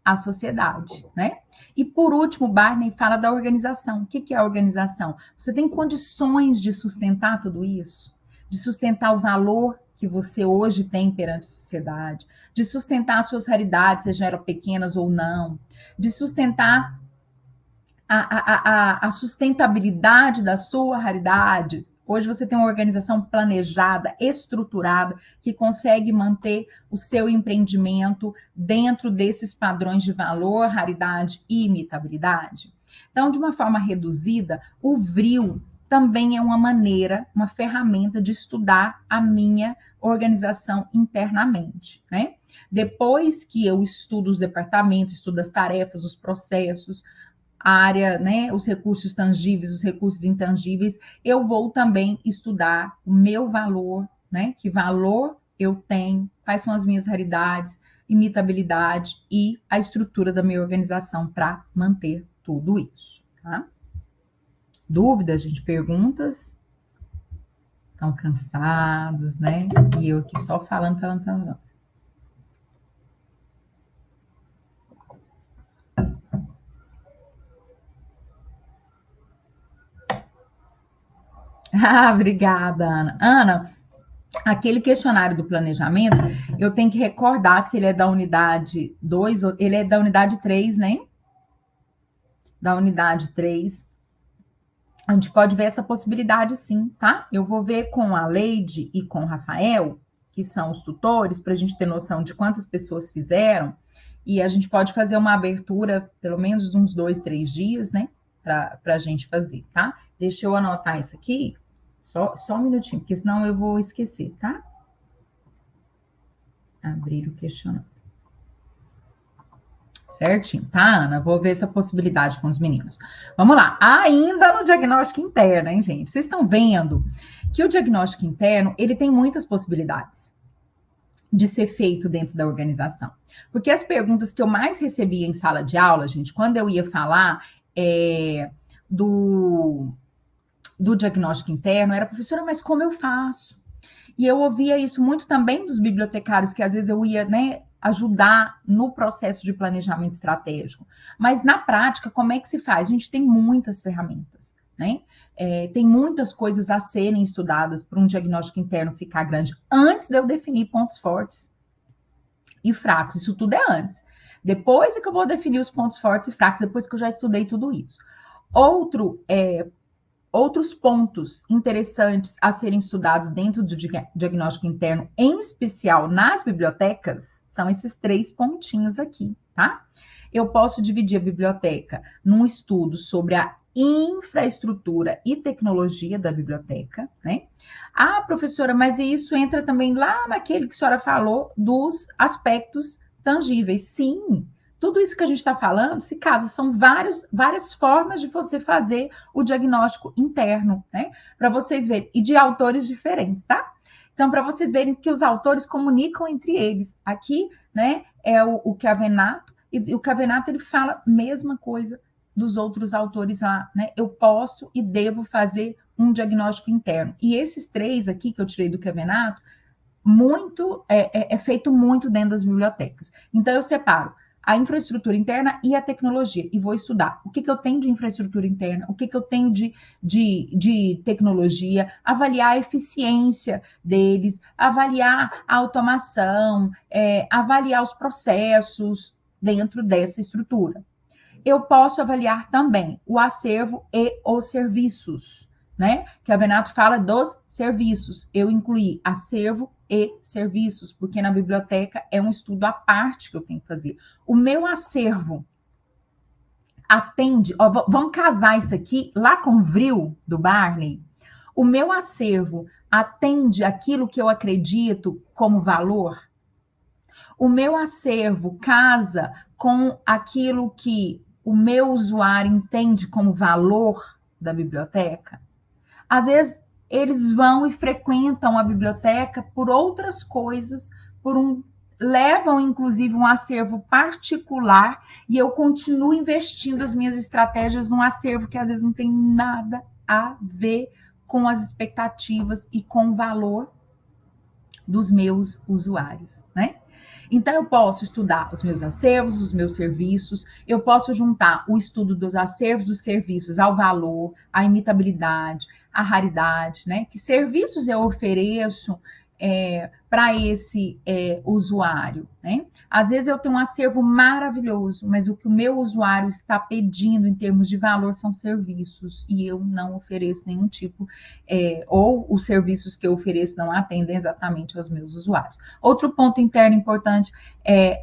a sociedade, né? E por último, Barney fala da organização. O que é a organização? Você tem condições de sustentar tudo isso? De sustentar o valor que você hoje tem perante a sociedade, de sustentar as suas raridades, sejam elas pequenas ou não, de sustentar a sustentabilidade da sua raridade. Hoje você tem uma organização planejada, estruturada, que consegue manter o seu empreendimento dentro desses padrões de valor, raridade e imitabilidade. Então, de uma forma reduzida, o VRIO também é uma maneira, uma ferramenta de estudar a minha organização internamente, né? Depois que eu estudo os departamentos, estudo as tarefas, os processos, a área, né, os recursos tangíveis, os recursos intangíveis, eu vou também estudar o meu valor, né? Que valor eu tenho, quais são as minhas raridades, imitabilidade e a estrutura da minha organização para manter tudo isso, tá? Dúvidas, gente? Perguntas? Estão cansados, né? E eu aqui só falando. Ah, obrigada, Ana. Ana, aquele questionário do planejamento, eu tenho que recordar se ele é da unidade 2, ou ele é da unidade 3, né? Da unidade 3. A gente pode ver essa possibilidade sim, tá? Eu vou ver com a Leide e com o Rafael, que são os tutores, para a gente ter noção de quantas pessoas fizeram, e a gente pode fazer uma abertura, pelo menos de uns 2, 3 dias, né? Para a gente fazer, tá? Deixa eu anotar isso aqui, só um minutinho, porque senão eu vou esquecer, tá? Abrir o questionário. Certinho, tá, Ana? Vou ver essa possibilidade com os meninos. Vamos lá. Ainda no diagnóstico interno, hein, gente? Vocês estão vendo que o diagnóstico interno, ele tem muitas possibilidades de ser feito dentro da organização. Porque as perguntas que eu mais recebia em sala de aula, gente, quando eu ia falar do diagnóstico interno, era, professora, mas como eu faço? E eu ouvia isso muito também dos bibliotecários, que às vezes eu ia, né, ajudar no processo de planejamento estratégico. Mas na prática, como é que se faz? A gente tem muitas ferramentas, né? Tem muitas coisas a serem estudadas para um diagnóstico interno ficar grande, antes de eu definir pontos fortes e fracos. Isso tudo é antes. Depois é que eu vou definir os pontos fortes e fracos, depois que eu já estudei tudo isso. Outros pontos interessantes a serem estudados dentro do diagnóstico interno, em especial nas bibliotecas, são esses 3 pontinhos aqui, tá? Eu posso dividir a biblioteca num estudo sobre a infraestrutura e tecnologia da biblioteca, né? Ah, professora, mas isso entra também lá naquele que a senhora falou dos aspectos tangíveis. Sim, tudo isso que a gente está falando se casa, são várias formas de você fazer o diagnóstico interno, né? Para vocês verem, e de autores diferentes, tá? Então, para vocês verem que os autores comunicam entre eles. Aqui, né, é o Chiavenato, e o Chiavenato, ele fala a mesma coisa dos outros autores lá, né? Eu posso e devo fazer um diagnóstico interno. E esses 3 aqui que eu tirei do Chiavenato, é feito muito dentro das bibliotecas. Então, eu separo a infraestrutura interna e a tecnologia. E vou estudar o que eu tenho de infraestrutura interna, o que eu tenho de tecnologia, avaliar a eficiência deles, avaliar a automação, avaliar os processos dentro dessa estrutura. Eu posso avaliar também o acervo e os serviços, né? Que a Venato fala dos serviços. Eu incluí acervo e serviços, porque na biblioteca é um estudo à parte que eu tenho que fazer. O meu acervo atende... Ó, vamos casar isso aqui lá com o Vril, do Barney. O meu acervo atende aquilo que eu acredito como valor? O meu acervo casa com aquilo que o meu usuário entende como valor da biblioteca? Às vezes, eles vão e frequentam a biblioteca por outras coisas, levam, inclusive, um acervo particular, e eu continuo investindo as minhas estratégias num acervo que, às vezes, não tem nada a ver com as expectativas e com o valor dos meus usuários, né? Então, eu posso estudar os meus acervos, os meus serviços, eu posso juntar o estudo dos acervos, dos serviços ao valor, à imitabilidade, à raridade, né? Que serviços eu ofereço para esse usuário, né? Às vezes eu tenho um acervo maravilhoso, mas o que o meu usuário está pedindo em termos de valor são serviços, e eu não ofereço nenhum tipo, ou os serviços que eu ofereço não atendem exatamente aos meus usuários. Outro ponto interno importante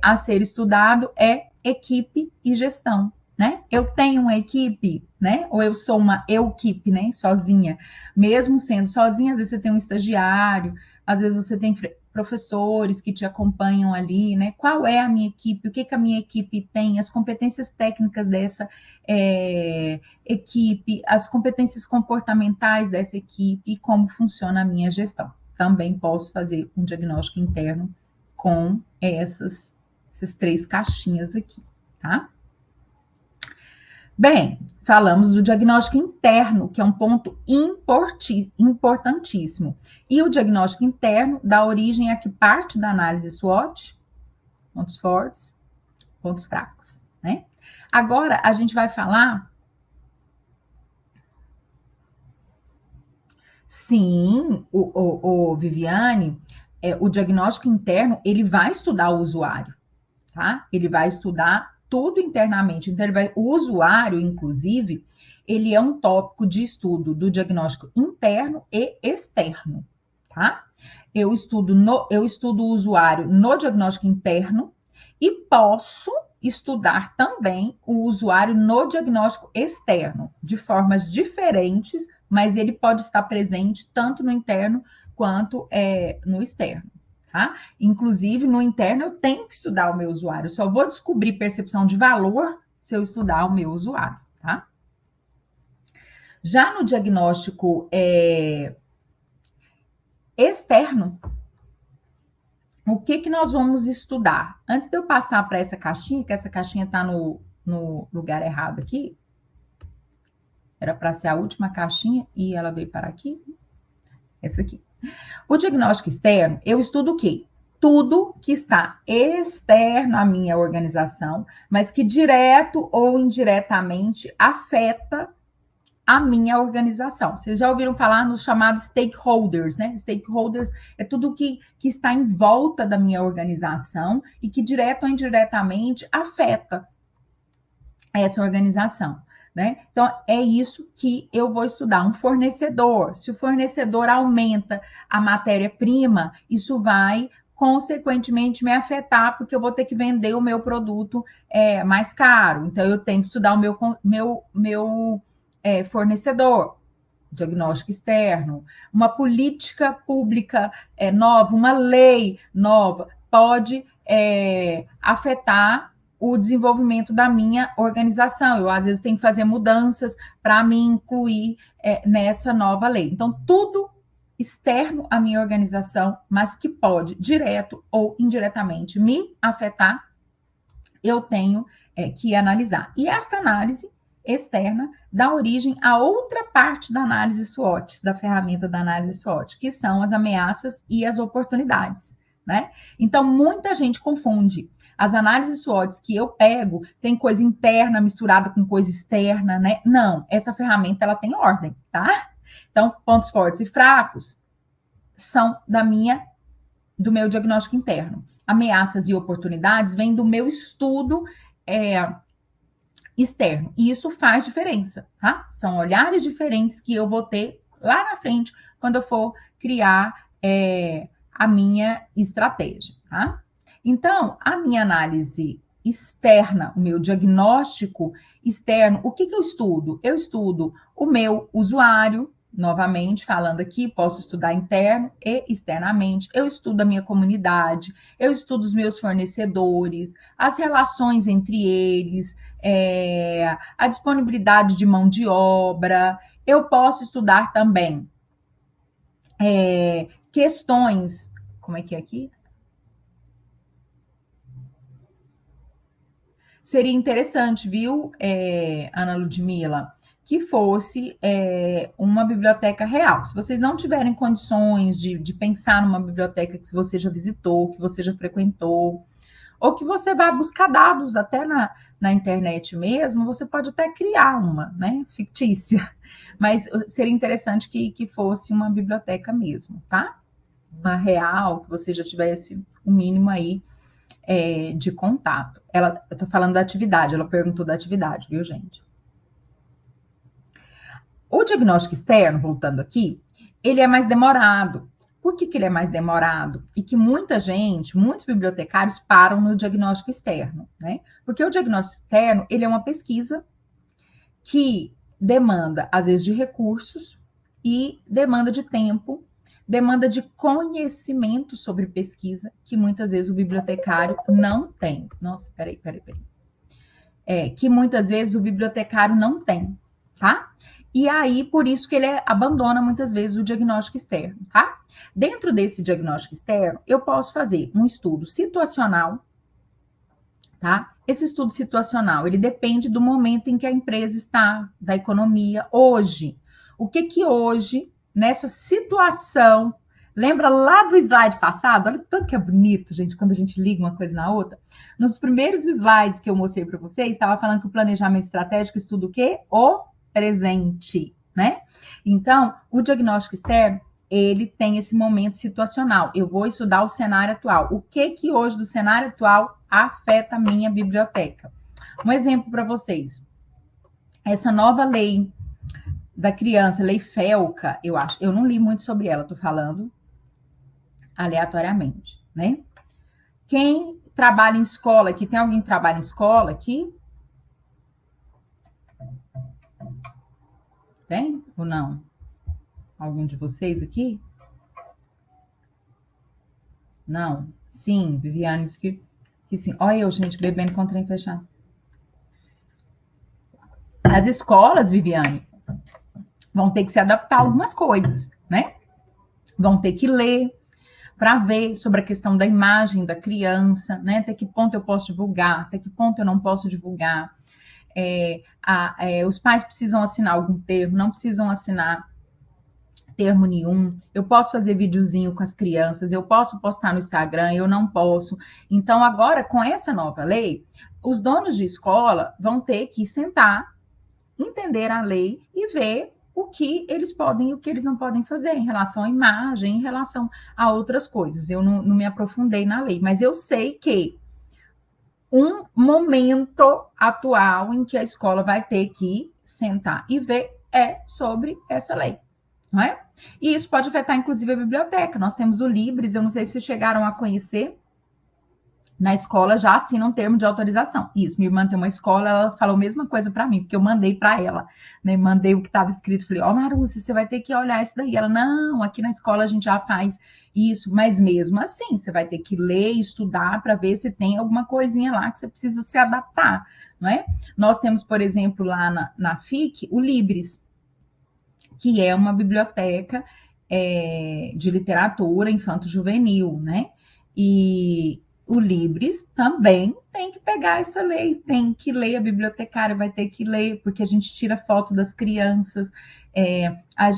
a ser estudado é equipe e gestão, né? Eu tenho uma equipe, né? Ou eu sou uma equipe, né? Sozinha. Mesmo sendo sozinha, às vezes você tem um estagiário, às vezes você tem professores que te acompanham ali, né? Qual é a minha equipe? O que a minha equipe tem? As competências técnicas dessa equipe, as competências comportamentais dessa equipe e como funciona a minha gestão. Também posso fazer um diagnóstico interno com essas 3 caixinhas aqui, tá? Bem, falamos do diagnóstico interno, que é um ponto importantíssimo. E o diagnóstico interno dá origem a que parte da análise SWOT? Pontos fortes, pontos fracos, né? Agora, a gente vai falar... Sim, Viviane, o diagnóstico interno, ele vai estudar o usuário, tá? Ele vai estudar tudo internamente. Então, o usuário, inclusive, ele é um tópico de estudo do diagnóstico interno e externo, tá? Eu estudo o usuário no diagnóstico interno e posso estudar também o usuário no diagnóstico externo, de formas diferentes, mas ele pode estar presente tanto no interno quanto no externo. Tá? Inclusive, no interno, eu tenho que estudar o meu usuário. Eu só vou descobrir percepção de valor se eu estudar o meu usuário. Tá? Já no diagnóstico externo, o que nós vamos estudar? Antes de eu passar para essa caixinha, que essa caixinha está no lugar errado aqui, era para ser a última caixinha e ela veio para aqui. Essa aqui. O diagnóstico externo, eu estudo o quê? Tudo que está externo à minha organização, mas que direto ou indiretamente afeta a minha organização. Vocês já ouviram falar nos chamados stakeholders, né? Stakeholders é tudo que está em volta da minha organização e que direto ou indiretamente afeta essa organização. Né? Então, é isso que eu vou estudar. Um fornecedor, se o fornecedor aumenta a matéria-prima, isso vai, consequentemente, me afetar, porque eu vou ter que vender o meu produto mais caro. Então, eu tenho que estudar o meu fornecedor, diagnóstico externo. Uma política pública nova, uma lei nova, pode afetar o desenvolvimento da minha organização. Eu, às vezes, tenho que fazer mudanças para me incluir nessa nova lei. Então, tudo externo à minha organização, mas que pode, direto ou indiretamente, me afetar, eu tenho que analisar. E essa análise externa dá origem a outra parte da análise SWOT, da ferramenta da análise SWOT, que são as ameaças e as oportunidades. né? Então, muita gente confunde. As análises SWOT que eu pego tem coisa interna misturada com coisa externa, né? Não, essa ferramenta ela tem ordem, tá? Então, pontos fortes e fracos são do meu diagnóstico interno. Ameaças e oportunidades vêm do meu estudo externo. E isso faz diferença, tá? São olhares diferentes que eu vou ter lá na frente quando eu for criar a minha estratégia, tá? Então, a minha análise externa, o meu diagnóstico externo, o que eu estudo? Eu estudo o meu usuário, novamente falando aqui, posso estudar interno e externamente. Eu estudo a minha comunidade, eu estudo os meus fornecedores, as relações entre eles, a disponibilidade de mão de obra. Eu posso estudar também questões. Como é que é aqui? Seria interessante, viu, Ana Ludmila, que fosse uma biblioteca real. Se vocês não tiverem condições de pensar numa biblioteca que você já visitou, que você já frequentou, ou que você vai buscar dados até na internet mesmo, você pode até criar uma, né, fictícia. Mas seria interessante que fosse uma biblioteca mesmo, tá? Uma real, que você já tivesse o mínimo aí de contato. Eu estou falando da atividade, ela perguntou da atividade, viu, gente? O diagnóstico externo, voltando aqui, ele é mais demorado. Por que ele é mais demorado? E que muitos bibliotecários param no diagnóstico externo, né? Porque o diagnóstico externo, ele é uma pesquisa que demanda, às vezes, de recursos e demanda de tempo, demanda de conhecimento sobre pesquisa, que muitas vezes o bibliotecário não tem. Nossa, peraí. Que muitas vezes o bibliotecário não tem, tá? E aí, por isso que ele abandona muitas vezes o diagnóstico externo, tá? Dentro desse diagnóstico externo, eu posso fazer um estudo situacional, tá? Esse estudo situacional, ele depende do momento em que a empresa está, da economia, hoje. O que hoje, nessa situação, lembra lá do slide passado? Olha tanto que é bonito, gente, quando a gente liga uma coisa na outra. Nos primeiros slides que eu mostrei para vocês, estava falando que o planejamento estratégico estuda o quê? O presente, né? Então, o diagnóstico externo, ele tem esse momento situacional. Eu vou estudar o cenário atual. O que hoje do cenário atual afeta a minha biblioteca? Um exemplo para vocês. Essa nova lei da criança, lei FELCA, eu acho. Eu não li muito sobre ela, estou falando aleatoriamente, né? Quem trabalha em escola aqui? Tem alguém que trabalha em escola aqui? Tem ou não? Algum de vocês aqui? Não? Sim, Viviane, que sim. Olha eu, gente, bebendo com o trem fechado. As escolas, Viviane, vão ter que se adaptar a algumas coisas, né? Vão ter que ler para ver sobre a questão da imagem da criança, né? Até que ponto eu posso divulgar, até que ponto eu não posso divulgar. Os pais precisam assinar algum termo, não precisam assinar termo nenhum. Eu posso fazer videozinho com as crianças, eu posso postar no Instagram, eu não posso. Então, agora, com essa nova lei, os donos de escola vão ter que sentar, entender a lei e ver o que eles podem e o que eles não podem fazer em relação à imagem, em relação a outras coisas. Eu não me aprofundei na lei, mas eu sei que um momento atual em que a escola vai ter que sentar e ver é sobre essa lei, não é? E isso pode afetar, inclusive, a biblioteca. Nós temos o Libres, eu não sei se vocês chegaram a conhecer, na escola já assina um termo de autorização. Isso, minha irmã tem uma escola, ela falou a mesma coisa para mim, porque eu mandei para ela, né? Mandei o que estava escrito, falei, Marúcia, você vai ter que olhar isso daí. Ela, não, aqui na escola a gente já faz isso, mas mesmo assim, você vai ter que ler, estudar para ver se tem alguma coisinha lá que você precisa se adaptar, não é? Nós temos, por exemplo, lá na FIC, o Libres, que é uma biblioteca de literatura infanto-juvenil, né? E o Libres também tem que pegar essa lei, tem que ler, a bibliotecária vai ter que ler, porque a gente tira foto das crianças,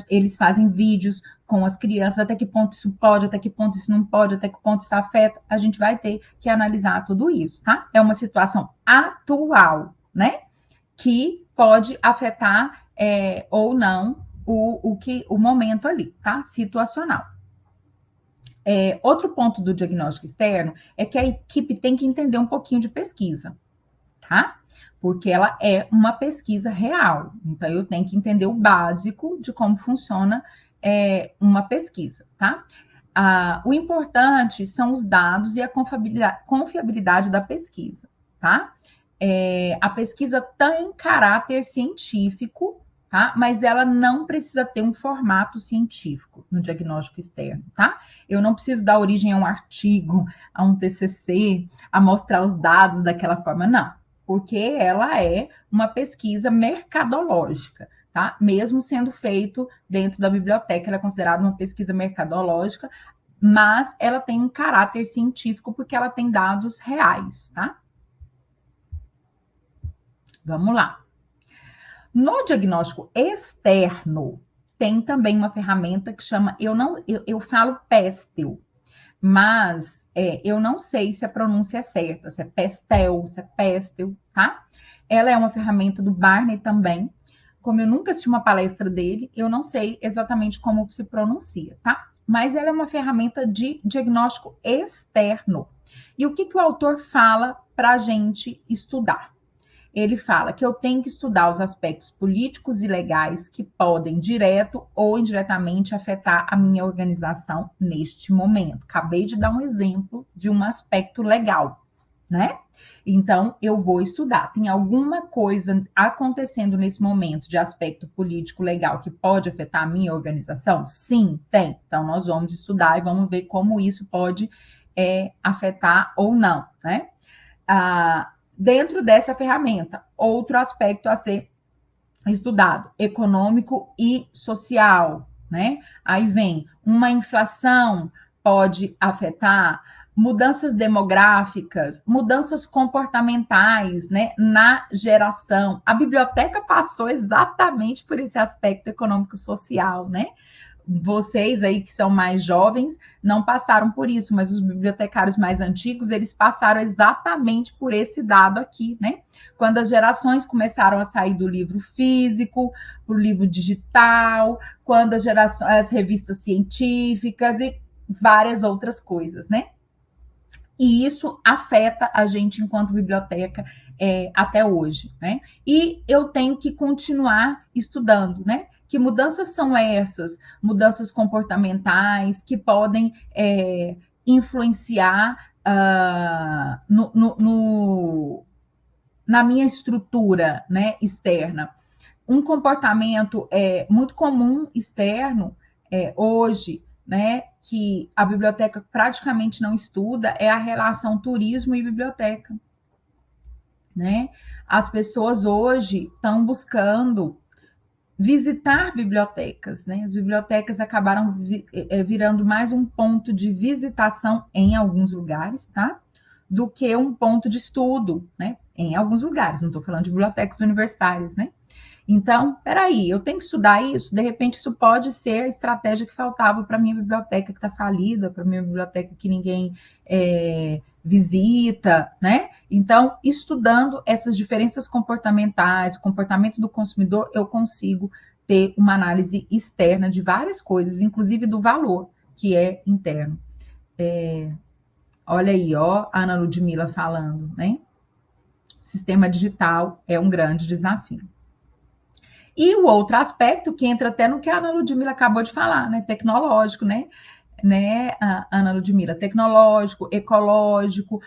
eles fazem vídeos com as crianças, até que ponto isso pode, até que ponto isso não pode, até que ponto isso afeta, a gente vai ter que analisar tudo isso, tá? É uma situação atual, né? Que pode afetar ou não o momento ali, tá? Situacional. Outro ponto do diagnóstico externo é que a equipe tem que entender um pouquinho de pesquisa, tá? Porque ela é uma pesquisa real. Então, eu tenho que entender o básico de como funciona uma pesquisa, tá? O importante são os dados e a confiabilidade da pesquisa, tá? A pesquisa tem caráter científico, tá? Mas ela não precisa ter um formato científico no diagnóstico externo, tá? Eu não preciso dar origem a um artigo, a um TCC, a mostrar os dados daquela forma, não. Porque ela é uma pesquisa mercadológica, tá? Mesmo sendo feito dentro da biblioteca, ela é considerada uma pesquisa mercadológica, mas ela tem um caráter científico porque ela tem dados reais, tá? Vamos lá. No diagnóstico externo, tem também uma ferramenta que chama, eu falo Pestel, mas eu não sei se a pronúncia é certa, se é Pestel, se é Pestel, tá? Ela é uma ferramenta do Barney também. Como eu nunca assisti uma palestra dele, eu não sei exatamente como se pronuncia, tá? Mas ela é uma ferramenta de diagnóstico externo. E o que o autor fala para a gente estudar? Ele fala que eu tenho que estudar os aspectos políticos e legais que podem, direto ou indiretamente, afetar a minha organização neste momento. Acabei de dar um exemplo de um aspecto legal, né? Então, eu vou estudar. Tem alguma coisa acontecendo nesse momento de aspecto político legal que pode afetar a minha organização? Sim, tem. Então, nós vamos estudar e vamos ver como isso pode afetar ou não, né? Dentro dessa ferramenta, outro aspecto a ser estudado, econômico e social, né? Aí vem uma inflação pode afetar mudanças demográficas, mudanças comportamentais, né, na geração. A biblioteca passou exatamente por esse aspecto econômico social, né? Vocês aí que são mais jovens não passaram por isso, mas os bibliotecários mais antigos, eles passaram exatamente por esse dado aqui, né? Quando as gerações começaram a sair do livro físico para o livro digital, quando as revistas científicas e várias outras coisas, né? E isso afeta a gente enquanto biblioteca até hoje, né? E eu tenho que continuar estudando, né? Que mudanças são essas? Mudanças comportamentais que podem influenciar na minha estrutura, né, externa. Um comportamento muito comum externo hoje, né, que a biblioteca praticamente não estuda, é a relação turismo e biblioteca, né? As pessoas hoje estão buscando visitar bibliotecas, né? As bibliotecas acabaram virando mais um ponto de visitação em alguns lugares, tá? Do que um ponto de estudo, né? Em alguns lugares, não estou falando de bibliotecas universitárias, né? Então, peraí, eu tenho que estudar isso? De repente, isso pode ser a estratégia que faltava para a minha biblioteca que está falida, para a minha biblioteca que ninguém visita, né? Então, estudando essas diferenças comportamentais, o comportamento do consumidor, eu consigo ter uma análise externa de várias coisas, inclusive do valor, que é interno. Olha aí, ó, a Ana Ludmila falando, né? Sistema digital é um grande desafio. E o outro aspecto, que entra até no que a Ana Ludmila acabou de falar, né? Tecnológico, né? Ana Ludmila? Tecnológico, ecológico,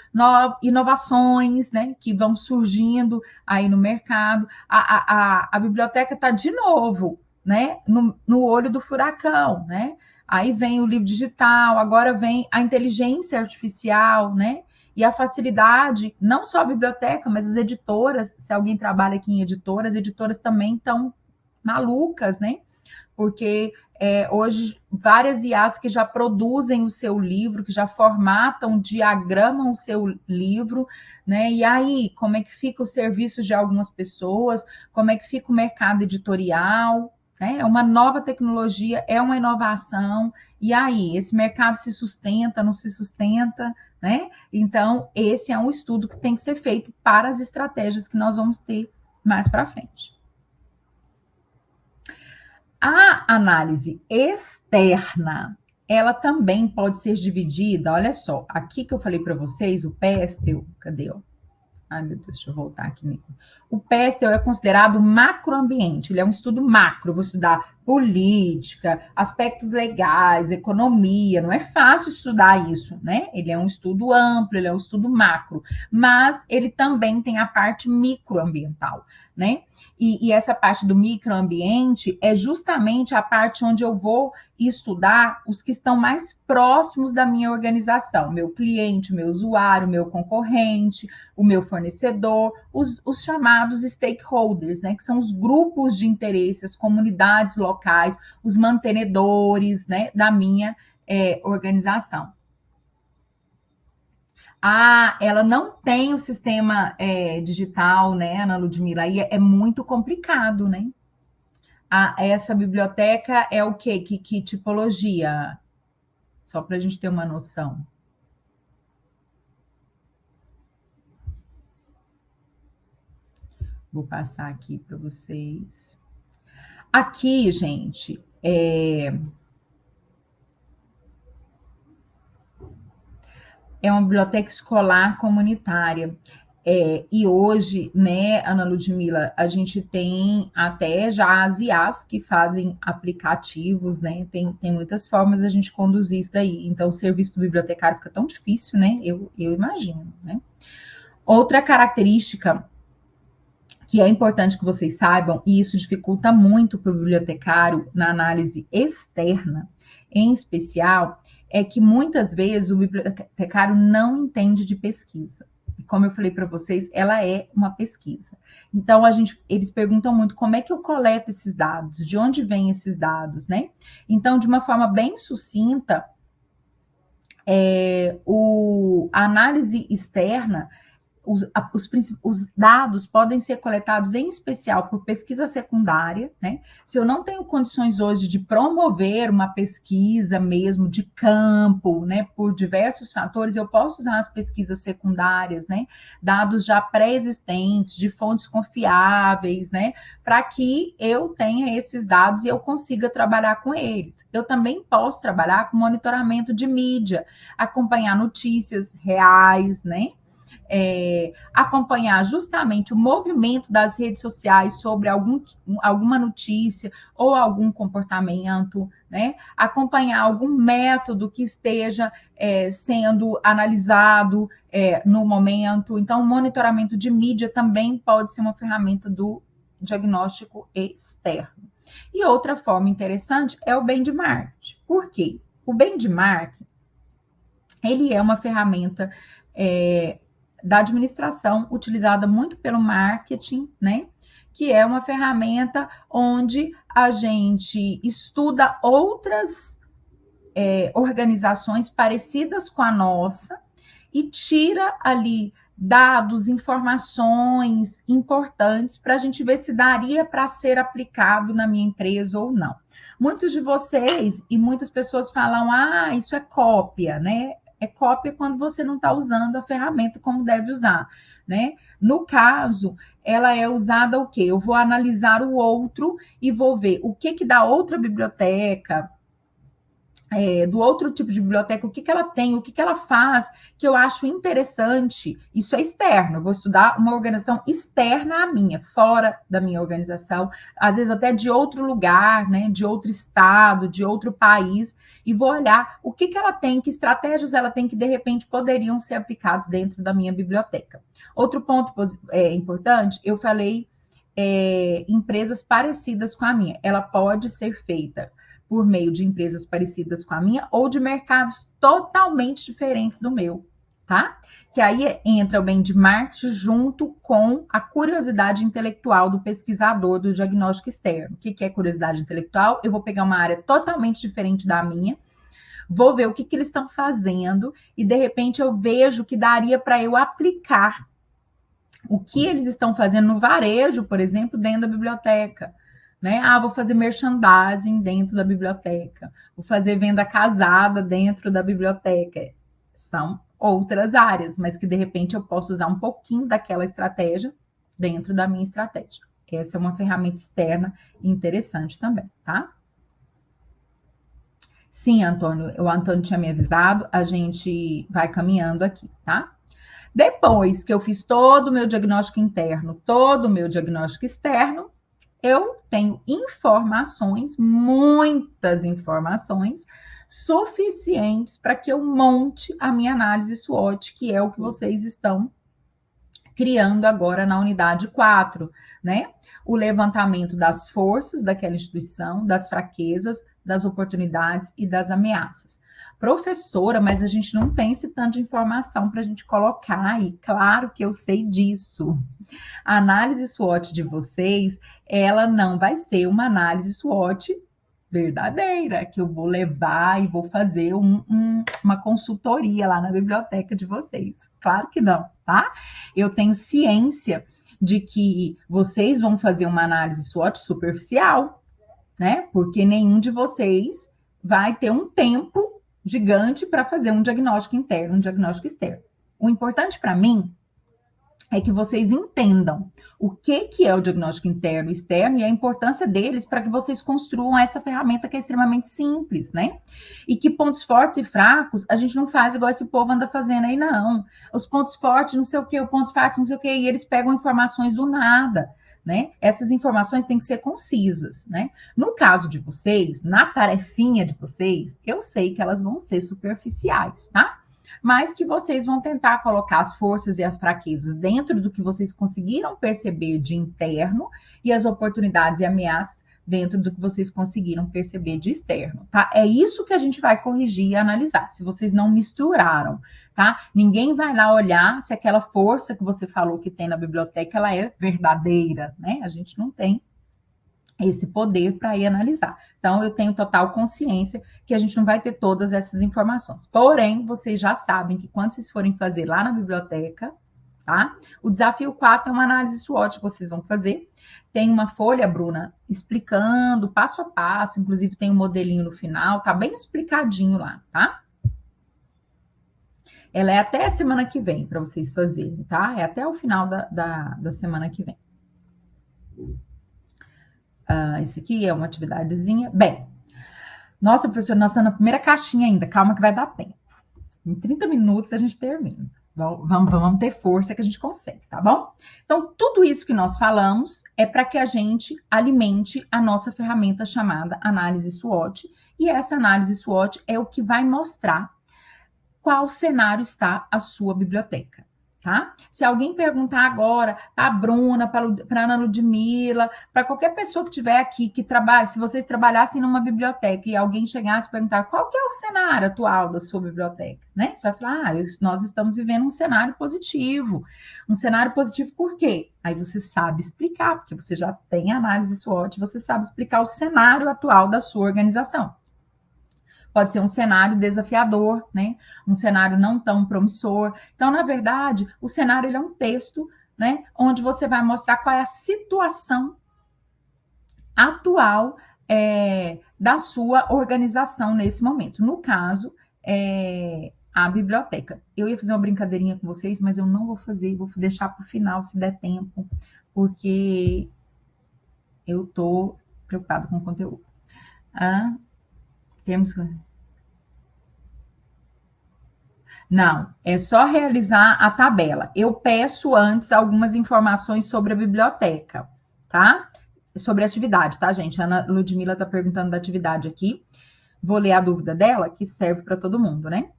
inovações, né? Que vão surgindo aí no mercado. A biblioteca está de novo, né? No olho do furacão, né? Aí vem o livro digital, agora vem a inteligência artificial, né? E a facilidade, não só a biblioteca, mas as editoras, se alguém trabalha aqui em editoras, editoras também estão malucas, né? Porque hoje várias IAs que já produzem o seu livro, que já formatam, diagramam o seu livro, né? E aí, como é que fica o serviço de algumas pessoas, como é que fica o mercado editorial, né? É uma nova tecnologia, é uma inovação, e aí, esse mercado se sustenta, não se sustenta, né? Então, esse é um estudo que tem que ser feito para as estratégias que nós vamos ter mais para frente. A análise externa, ela também pode ser dividida, olha só, aqui que eu falei para vocês, o Pestel, cadê? Ai, meu Deus, deixa eu voltar aqui. O Pestel é considerado macroambiente, ele é um estudo macro, vou estudar política, aspectos legais, economia, não é fácil estudar isso, né? Ele é um estudo amplo, ele é um estudo macro, mas ele também tem a parte microambiental, né? E essa parte do microambiente é justamente a parte onde eu vou estudar os que estão mais próximos da minha organização, meu cliente, meu usuário, meu concorrente, o meu fornecedor, os chamados stakeholders, né, que são os grupos de interesse, as comunidades locais, os mantenedores, né, da minha organização. Ela não tem o sistema digital, né, Ana Ludmila, e é muito complicado, né? Essa biblioteca é o quê? Que tipologia? Só para a gente ter uma noção. Vou passar aqui para vocês. Aqui, gente, é uma biblioteca escolar comunitária. E hoje, né, Ana Ludmila, a gente tem até já as IAs que fazem aplicativos, né? Tem muitas formas da gente conduzir isso daí. Então, o serviço do bibliotecário fica tão difícil, né? Eu imagino, né? Outra característica que é importante que vocês saibam, e isso dificulta muito para o bibliotecário na análise externa, em especial, é que muitas vezes o bibliotecário não entende de pesquisa. E como eu falei para vocês, ela é uma pesquisa. Então, eles perguntam muito como é que eu coleto esses dados, de onde vêm esses dados, né? Então, de uma forma bem sucinta, a análise externa, os dados podem ser coletados em especial por pesquisa secundária, né? Se eu não tenho condições hoje de promover uma pesquisa mesmo de campo, né, por diversos fatores, eu posso usar as pesquisas secundárias, né? Dados já pré-existentes, de fontes confiáveis, né? Para que eu tenha esses dados e eu consiga trabalhar com eles. Eu também posso trabalhar com monitoramento de mídia, acompanhar notícias reais, né? Acompanhar justamente o movimento das redes sociais sobre alguma notícia ou algum comportamento, né? Acompanhar algum método que esteja sendo analisado no momento. Então, o monitoramento de mídia também pode ser uma ferramenta do diagnóstico externo. E outra forma interessante é o benchmark. Por quê? O benchmark, ele é uma ferramenta da administração, utilizada muito pelo marketing, né? Que é uma ferramenta onde a gente estuda outras organizações parecidas com a nossa e tira ali dados, informações importantes para a gente ver se daria para ser aplicado na minha empresa ou não. Muitos de vocês e muitas pessoas falam, isso é cópia, né? É cópia quando você não está usando a ferramenta como deve usar, né? No caso, ela é usada o quê? Eu vou analisar o outro e vou ver o que da outra biblioteca, do outro tipo de biblioteca, o que ela tem, o que ela faz, que eu acho interessante. Isso é externo, eu vou estudar uma organização externa à minha, fora da minha organização, às vezes até de outro lugar, né, de outro estado, de outro país, e vou olhar o que ela tem, que estratégias ela tem que, de repente, poderiam ser aplicados dentro da minha biblioteca. Outro ponto importante, eu falei empresas parecidas com a minha. Ela pode ser feita por meio de empresas parecidas com a minha ou de mercados totalmente diferentes do meu, tá? Que aí entra o benchmark junto com a curiosidade intelectual do pesquisador do diagnóstico externo. O que é curiosidade intelectual? Eu vou pegar uma área totalmente diferente da minha, vou ver o que eles estão fazendo e, de repente, eu vejo que daria para eu aplicar o que eles estão fazendo no varejo, por exemplo, dentro da biblioteca. Né? Vou fazer merchandising dentro da biblioteca, vou fazer venda casada dentro da biblioteca. São outras áreas, mas que de repente eu posso usar um pouquinho daquela estratégia dentro da minha estratégia. Essa é uma ferramenta externa interessante também, tá? Sim, Antônio, o Antônio tinha me avisado, a gente vai caminhando aqui, tá? Depois que eu fiz todo o meu diagnóstico interno, todo o meu diagnóstico externo, eu tenho informações, muitas informações, suficientes para que eu monte a minha análise SWOT, que é o que vocês estão criando agora na unidade 4, né? O levantamento das forças daquela instituição, das fraquezas, das oportunidades e das ameaças. Professora, mas a gente não tem esse tanto de informação para a gente colocar, e claro que eu sei disso. A análise SWOT de vocês, ela não vai ser uma análise SWOT verdadeira, que eu vou levar e vou fazer uma consultoria lá na biblioteca de vocês. Claro que não, tá? Eu tenho ciência de que vocês vão fazer uma análise SWOT superficial, né? Porque nenhum de vocês vai ter um tempo gigante para fazer um diagnóstico interno, um diagnóstico externo. O importante para mim é que vocês entendam o que é o diagnóstico interno e externo e a importância deles para que vocês construam essa ferramenta que é extremamente simples, né? E que pontos fortes e fracos a gente não faz igual esse povo anda fazendo aí, não. Os pontos fortes, não sei o quê, os pontos fracos, não sei o quê, e eles pegam informações do nada, né? Essas informações têm que ser concisas, né? No caso de vocês, na tarefinha de vocês, eu sei que elas vão ser superficiais, tá? Mas que vocês vão tentar colocar as forças e as fraquezas dentro do que vocês conseguiram perceber de interno e as oportunidades e ameaças dentro do que vocês conseguiram perceber de externo, tá? É isso que a gente vai corrigir e analisar, se vocês não misturaram, tá? Ninguém vai lá olhar se aquela força que você falou que tem na biblioteca, ela é verdadeira, né? A gente não tem esse poder para ir analisar. Então, eu tenho total consciência que a gente não vai ter todas essas informações. Porém, vocês já sabem que quando vocês forem fazer lá na biblioteca, tá? O desafio 4 é uma análise SWOT que vocês vão fazer. Tem uma folha, Bruna, explicando passo a passo, inclusive tem um modelinho no final, tá bem explicadinho lá, tá? Ela é até a semana que vem para vocês fazerem, tá? É até o final da semana que vem. Esse aqui é uma atividadezinha. Bem, nossa, professor, nós estamos na primeira caixinha ainda. Calma que vai dar tempo. Em 30 minutos a gente termina. Vamos ter força que a gente consegue, tá bom? Então, tudo isso que nós falamos é para que a gente alimente a nossa ferramenta chamada análise SWOT. E essa análise SWOT é o que vai mostrar qual cenário está a sua biblioteca. Tá? Se alguém perguntar agora para a Bruna, para a Ana Ludmila, para qualquer pessoa que estiver aqui, que trabalhe, se vocês trabalhassem numa biblioteca e alguém chegasse e perguntar qual que é o cenário atual da sua biblioteca, né? Você vai falar, nós estamos vivendo um cenário positivo. Um cenário positivo por quê? Aí você sabe explicar, porque você já tem análise SWOT, você sabe explicar o cenário atual da sua organização. Pode ser um cenário desafiador, né? Um cenário não tão promissor. Então, na verdade, o cenário ele é um texto, né? Onde você vai mostrar qual é a situação atual da sua organização nesse momento. No caso, a biblioteca. Eu ia fazer uma brincadeirinha com vocês, mas eu não vou fazer, vou deixar para o final, se der tempo, porque eu estou preocupada com o conteúdo. Temos... Não, é só realizar a tabela. Eu peço antes algumas informações sobre a biblioteca, tá? Sobre a atividade, tá, gente? A Ana Ludmila está perguntando da atividade aqui. Vou ler a dúvida dela, que serve para todo mundo, né?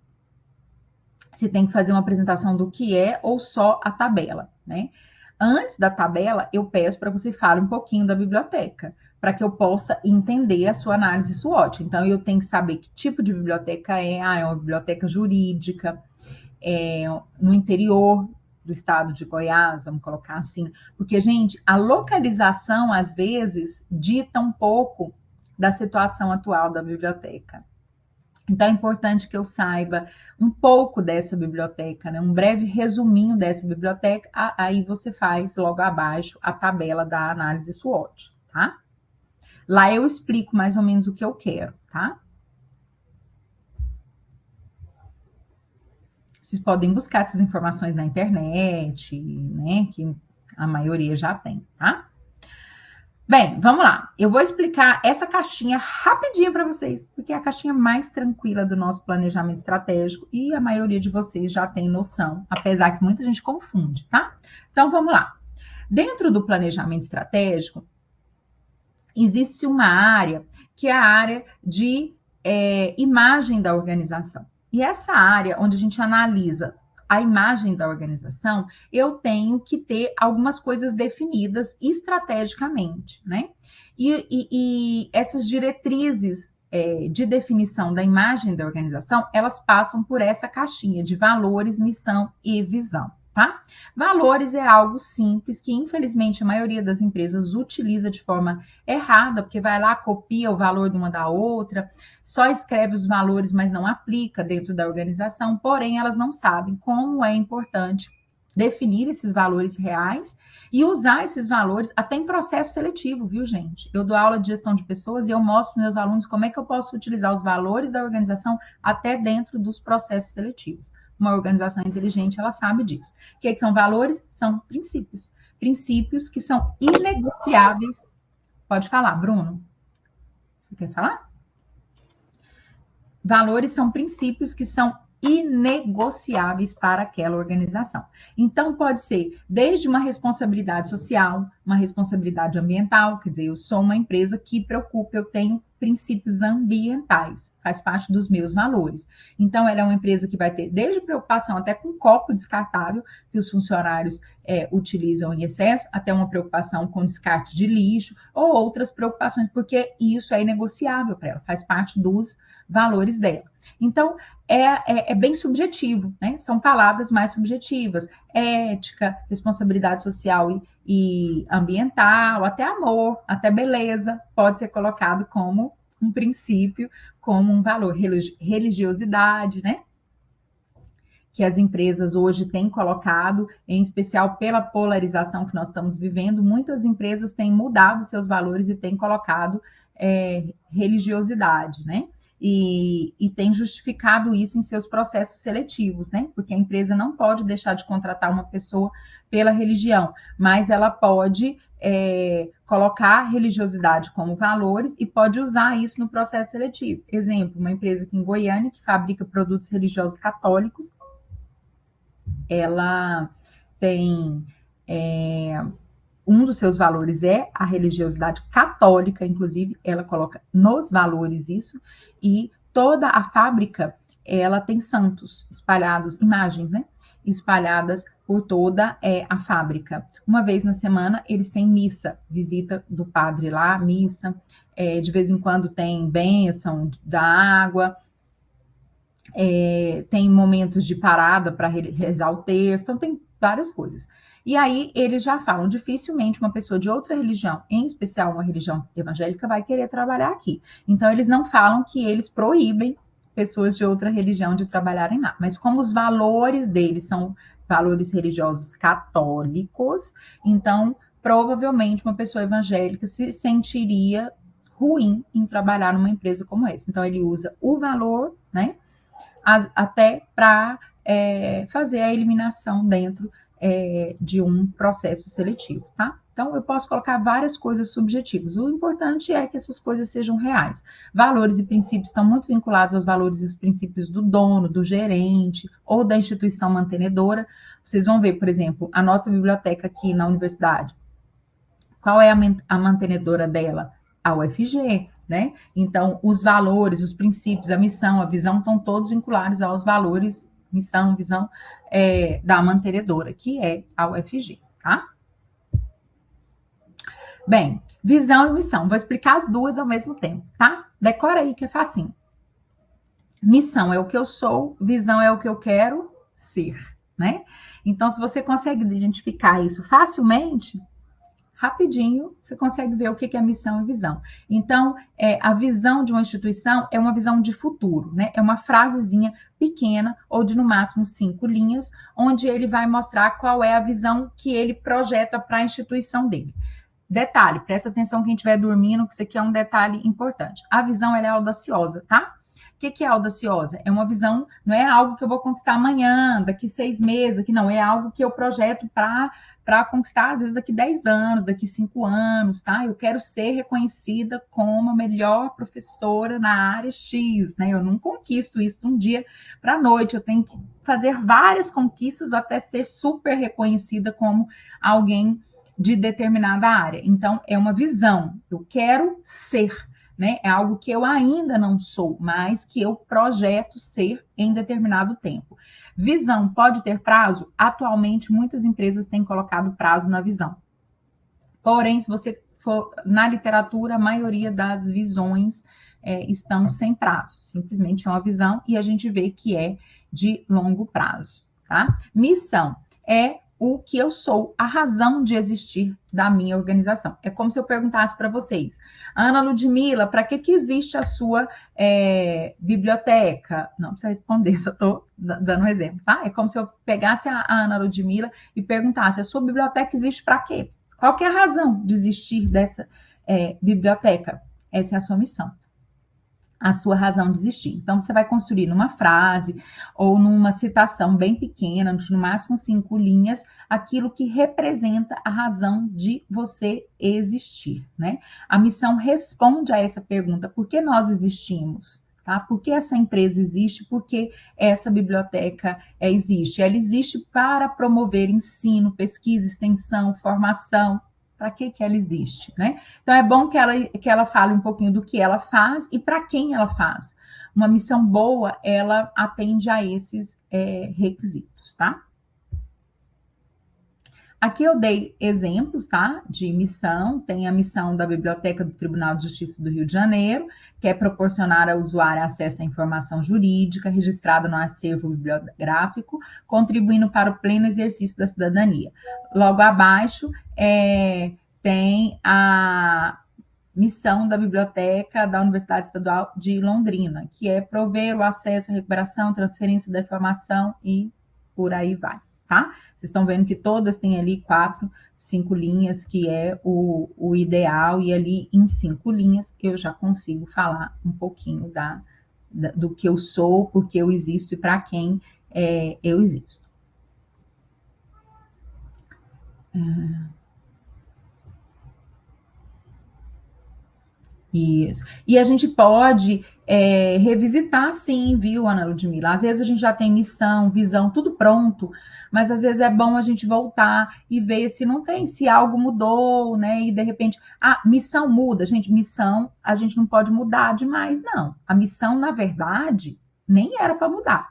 Se tem que fazer uma apresentação do que é ou só a tabela, né? Antes da tabela, eu peço para você fale um pouquinho da biblioteca, para que eu possa entender a sua análise SWOT. Então, eu tenho que saber que tipo de biblioteca é. É uma biblioteca jurídica, no interior do estado de Goiás, vamos colocar assim, porque, gente, a localização, às vezes, dita um pouco da situação atual da biblioteca. Então, é importante que eu saiba um pouco dessa biblioteca, né? Um breve resuminho dessa biblioteca, aí você faz logo abaixo a tabela da análise SWOT, tá? Lá eu explico mais ou menos o que eu quero, tá? Vocês podem buscar essas informações na internet, né? Que a maioria já tem, tá? Bem, vamos lá. Eu vou explicar essa caixinha rapidinho para vocês, porque é a caixinha mais tranquila do nosso planejamento estratégico e a maioria de vocês já tem noção, apesar que muita gente confunde, tá? Então, vamos lá. Dentro do planejamento estratégico, existe uma área que é a área de imagem da organização. E essa área onde a gente analisa a imagem da organização, eu tenho que ter algumas coisas definidas estrategicamente, né? E essas diretrizes de definição da imagem da organização, elas passam por essa caixinha de valores, missão e visão, tá? Valores é algo simples que, infelizmente, a maioria das empresas utiliza de forma errada, porque vai lá, copia o valor de uma da outra, só escreve os valores, mas não aplica dentro da organização, porém, elas não sabem como é importante definir esses valores reais e usar esses valores até em processo seletivo, viu, gente? Eu dou aula de gestão de pessoas e eu mostro para meus alunos como é que eu posso utilizar os valores da organização até dentro dos processos seletivos. Uma organização inteligente, ela sabe disso. O que são valores? São princípios. Princípios que são inegociáveis. Pode falar, Bruno. Você quer falar? Valores são princípios que são inegociáveis para aquela organização. Então, pode ser desde uma responsabilidade social, uma responsabilidade ambiental, quer dizer, eu sou uma empresa que preocupa, eu tenho princípios ambientais, faz parte dos meus valores. Então, ela é uma empresa que vai ter desde preocupação até com copo descartável, que os funcionários utilizam em excesso, até uma preocupação com descarte de lixo, ou outras preocupações, porque isso é inegociável para ela, faz parte dos valores dela. Então, é bem subjetivo, né? São palavras mais subjetivas. Ética, responsabilidade social e ambiental, até amor, até beleza, pode ser colocado como um princípio, como um valor. Religiosidade, né? Que as empresas hoje têm colocado, em especial pela polarização que nós estamos vivendo, muitas empresas têm mudado seus valores e têm colocado religiosidade, né? E tem justificado isso em seus processos seletivos, né? Porque a empresa não pode deixar de contratar uma pessoa pela religião, mas ela pode colocar a religiosidade como valores e pode usar isso no processo seletivo. Exemplo, uma empresa aqui em Goiânia que fabrica produtos religiosos católicos, ela tem um dos seus valores é a religiosidade católica, inclusive, ela coloca nos valores isso, e toda a fábrica, ela tem santos espalhados, imagens, né? Espalhadas por toda a fábrica. Uma vez na semana, eles têm missa, visita do padre lá, missa, de vez em quando tem bênção da água, tem momentos de parada para rezar o texto, então tem várias coisas. E aí eles já falam, dificilmente uma pessoa de outra religião, em especial uma religião evangélica, vai querer trabalhar aqui. Então eles não falam que eles proíbem pessoas de outra religião de trabalharem lá. Mas como os valores deles são valores religiosos católicos, então provavelmente uma pessoa evangélica se sentiria ruim em trabalhar numa empresa como essa. Então ele usa o valor, né? Até para fazer a eliminação dentro de um processo seletivo, tá? Então, eu posso colocar várias coisas subjetivas. O importante é que essas coisas sejam reais. Valores e princípios estão muito vinculados aos valores e os princípios do dono, do gerente ou da instituição mantenedora. Vocês vão ver, por exemplo, a nossa biblioteca aqui na universidade. Qual é a mantenedora dela? A UFG, né? Então, os valores, os princípios, a missão, a visão estão todos vinculados aos valores, missão, visão da mantenedora, que é a UFG, tá? Bem, visão e missão. Vou explicar as duas ao mesmo tempo, tá? Decora aí que é facinho. Missão é o que eu sou, visão é o que eu quero ser, né? Então, se você consegue identificar isso facilmente, rapidinho, você consegue ver o que é missão e visão. Então, a visão de uma instituição é uma visão de futuro, né? É uma frasezinha pequena, ou de no máximo 5 linhas, onde ele vai mostrar qual é a visão que ele projeta para a instituição dele. Detalhe, presta atenção quem estiver dormindo, que isso aqui é um detalhe importante. A visão, ela é audaciosa, tá? O que é audaciosa? É uma visão, não é algo que eu vou conquistar amanhã, daqui 6 meses, aqui não, é algo que eu projeto para conquistar, às vezes, daqui 10 anos, daqui 5 anos, tá? Eu quero ser reconhecida como a melhor professora na área X, né? Eu não conquisto isso de um dia para a noite, eu tenho que fazer várias conquistas até ser super reconhecida como alguém de determinada área. Então, é uma visão, eu quero ser, né? É algo que eu ainda não sou, mas que eu projeto ser em determinado tempo. Visão pode ter prazo? Atualmente, muitas empresas têm colocado prazo na visão. Porém, se você for na literatura, a maioria das visões estão sem prazo. Simplesmente é uma visão e a gente vê que é de longo prazo, tá? Missão é o que eu sou, a razão de existir da minha organização. É como se eu perguntasse para vocês, Ana Ludmila, para que existe a sua biblioteca? Não precisa responder, só estou dando um exemplo, tá? É como se eu pegasse a Ana Ludmila e perguntasse, a sua biblioteca existe para quê? Qual que é a razão de existir dessa biblioteca? Essa é a sua missão. A sua razão de existir. Então, você vai construir numa frase ou numa citação bem pequena, no máximo 5 linhas, aquilo que representa a razão de você existir, né? A missão responde a essa pergunta, por que nós existimos? Tá? Por que essa empresa existe? Por que essa biblioteca existe? Ela existe para promover ensino, pesquisa, extensão, formação. Para que ela existe, né? Então, é bom que ela fale um pouquinho do que ela faz e para quem ela faz. Uma missão boa, ela atende a esses requisitos, tá? Aqui eu dei exemplos, tá? De missão. Tem a missão da Biblioteca do Tribunal de Justiça do Rio de Janeiro, que é proporcionar ao usuário acesso à informação jurídica registrada no acervo bibliográfico, contribuindo para o pleno exercício da cidadania. Logo abaixo, tem a missão da Biblioteca da Universidade Estadual de Londrina, que é prover o acesso à recuperação, transferência da informação e por aí vai. Tá? Vocês estão vendo que todas têm ali 4, 5 linhas, que é o ideal, e ali em 5 linhas eu já consigo falar um pouquinho do que eu sou, por que eu existo e para quem eu existo. Isso. E a gente pode revisitar, sim, viu, Ana Ludmila? Às vezes a gente já tem missão, visão, tudo pronto, mas às vezes é bom a gente voltar e ver se não tem, se algo mudou, né? E de repente, missão muda. Gente, missão a gente não pode mudar demais, não. A missão, na verdade, nem era para mudar.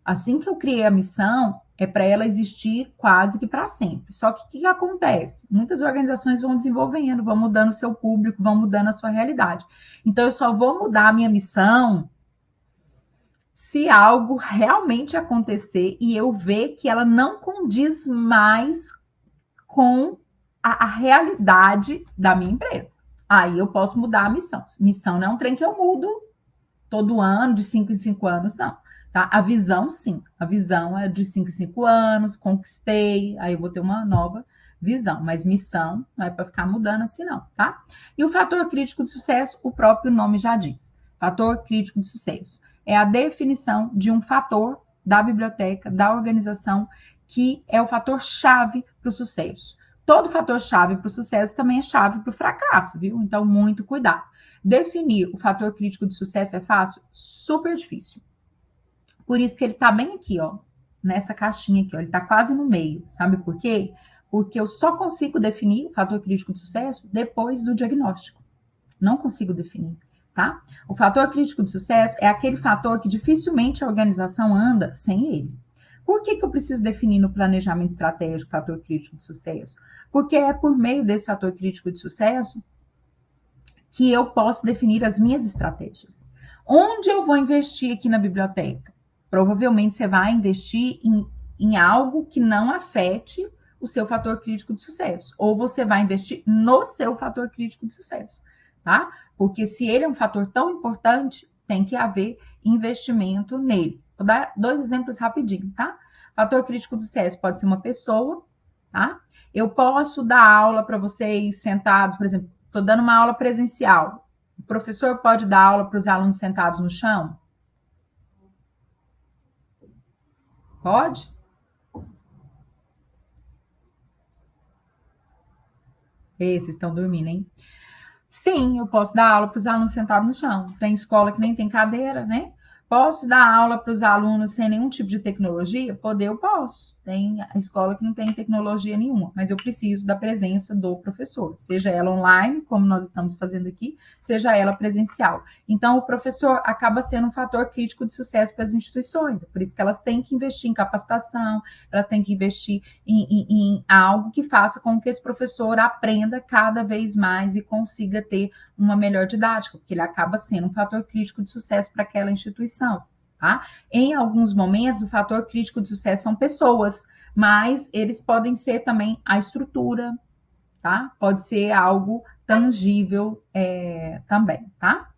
Assim que eu criei a missão, é para ela existir quase que para sempre. Só que o que acontece? Muitas organizações vão desenvolvendo, vão mudando o seu público, vão mudando a sua realidade. Então, eu só vou mudar a minha missão se algo realmente acontecer e eu ver que ela não condiz mais com a realidade da minha empresa. Aí eu posso mudar a missão. Missão não é um trem que eu mudo todo ano, de 5 em 5 anos, não. Tá? A visão, sim. A visão é de 5 em 5 anos, conquistei, aí eu vou ter uma nova visão. Mas missão não é para ficar mudando assim, não, tá? E o fator crítico de sucesso, o próprio nome já diz. Fator crítico de sucesso. É a definição de um fator da biblioteca, da organização, que é o fator chave para o sucesso. Todo fator chave para o sucesso também é chave para o fracasso, viu? Então, muito cuidado. Definir o fator crítico de sucesso é fácil? Super difícil. Por isso que ele está bem aqui, ó, nessa caixinha aqui, ó, ele está quase no meio. Sabe por quê? Porque eu só consigo definir o fator crítico de sucesso depois do diagnóstico. Não consigo definir, tá? O fator crítico de sucesso é aquele fator que dificilmente a organização anda sem ele. Por que eu preciso definir no planejamento estratégico o fator crítico de sucesso? Porque é por meio desse fator crítico de sucesso que eu posso definir as minhas estratégias. Onde eu vou investir aqui na biblioteca? provavelmente você vai investir em algo que não afete o seu fator crítico de sucesso, ou você vai investir no seu fator crítico de sucesso, tá? Porque se ele é um fator tão importante, tem que haver investimento nele. Vou dar 2 exemplos rapidinho, tá? Fator crítico de sucesso pode ser uma pessoa, tá? Eu posso dar aula para vocês sentados, por exemplo, estou dando uma aula presencial. O professor pode dar aula para os alunos sentados no chão? Pode? Vocês estão dormindo, hein? Sim, eu posso dar aula para os alunos sentados no chão. Tem escola que nem tem cadeira, né? Posso dar aula para os alunos sem nenhum tipo de tecnologia? Poder, eu posso. Tem a escola que não tem tecnologia nenhuma, mas eu preciso da presença do professor, seja ela online, como nós estamos fazendo aqui, seja ela presencial. Então, o professor acaba sendo um fator crítico de sucesso para as instituições. Por isso que elas têm que investir em capacitação, elas têm que investir em algo que faça com que esse professor aprenda cada vez mais e consiga ter uma melhor didática, porque ele acaba sendo um fator crítico de sucesso para aquela instituição, tá? Em alguns momentos, o fator crítico de sucesso são pessoas, mas eles podem ser também a estrutura, tá? Pode ser algo tangível também, tá?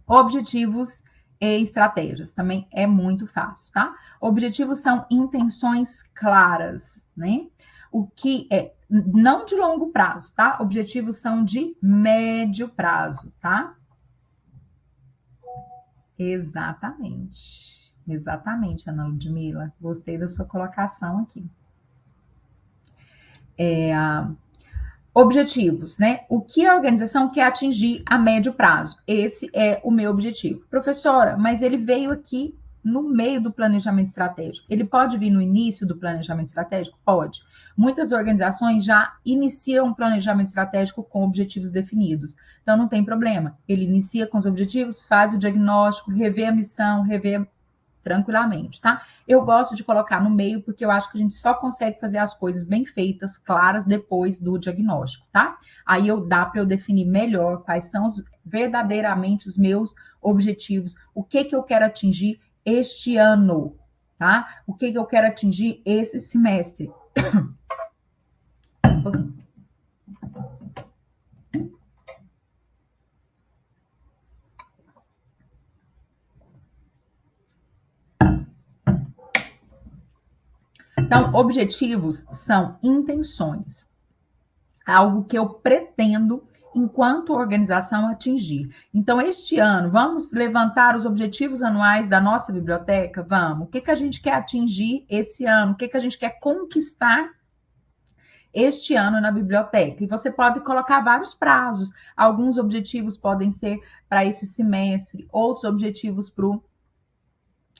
Objetivos e estratégias, também é muito fácil, tá? Objetivos são intenções claras, né? O que é não de longo prazo, tá? Objetivos são de médio prazo, tá? Exatamente. Exatamente, Ana Ludmila. Gostei da sua colocação aqui. Objetivos, né? O que a organização quer atingir a médio prazo? Esse é o meu objetivo. Professora, mas ele veio aqui no meio do planejamento estratégico. Ele pode vir no início do planejamento estratégico? Pode. Muitas organizações já iniciam um planejamento estratégico com objetivos definidos. Então, não tem problema. Ele inicia com os objetivos, faz o diagnóstico, revê a missão, revê tranquilamente, tá? Eu gosto de colocar no meio porque eu acho que a gente só consegue fazer as coisas bem feitas, claras, depois do diagnóstico, tá? Aí dá para eu definir melhor quais são verdadeiramente os meus objetivos, o que eu quero atingir este ano, tá? O que eu quero atingir esse semestre. Então, objetivos são intenções, algo que eu pretendo, enquanto organização, atingir. Então, este ano, vamos levantar os objetivos anuais da nossa biblioteca? Vamos. O que a gente quer atingir esse ano? O que a gente quer conquistar este ano na biblioteca? E você pode colocar vários prazos. Alguns objetivos podem ser para esse semestre, outros objetivos para o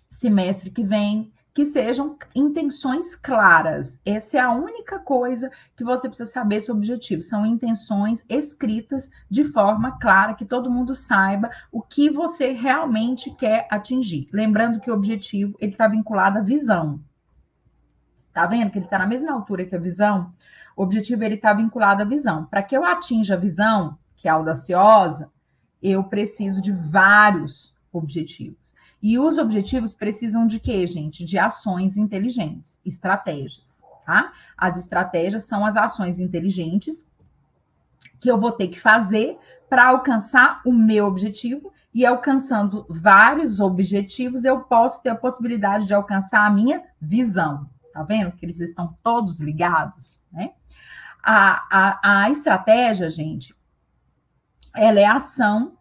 semestre que vem, que sejam intenções claras. Essa é a única coisa que você precisa saber sobre objetivo. São intenções escritas de forma clara, que todo mundo saiba o que você realmente quer atingir. Lembrando que o objetivo, ele está vinculado à visão. Tá vendo que ele está na mesma altura que a visão? O objetivo, ele está vinculado à visão. Para que eu atinja a visão, que é audaciosa, eu preciso de vários objetivos. E os objetivos precisam de quê, gente? De ações inteligentes, estratégias, tá? As estratégias são as ações inteligentes que eu vou ter que fazer para alcançar o meu objetivo, e alcançando vários objetivos, eu posso ter a possibilidade de alcançar a minha visão. Tá vendo que eles estão todos ligados, né? A estratégia, gente, ela é a ação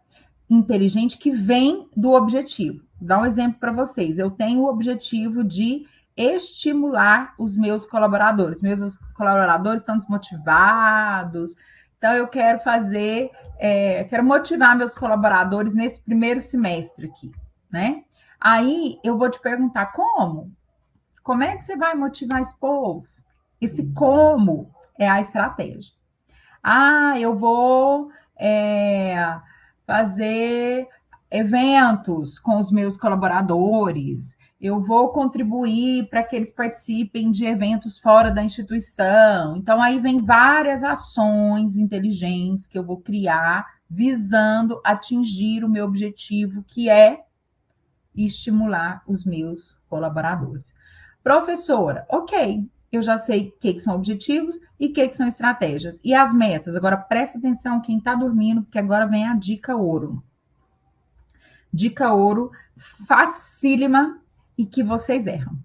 inteligente que vem do objetivo. Vou dar um exemplo para vocês. Eu tenho o objetivo de estimular os meus colaboradores. Meus colaboradores estão desmotivados. Então, eu quero quero motivar meus colaboradores nesse primeiro semestre aqui, né? Aí, eu vou te perguntar como? Como é que você vai motivar esse povo? Esse como é a estratégia. Eu vou fazer eventos com os meus colaboradores, eu vou contribuir para que eles participem de eventos fora da instituição. Então, aí vem várias ações inteligentes que eu vou criar visando atingir o meu objetivo, que é e estimular os meus colaboradores. Professora, ok, eu já sei o que são objetivos e o que são estratégias. E as metas? Agora presta atenção quem está dormindo, porque agora vem a dica ouro. Dica ouro, facílima e que vocês erram.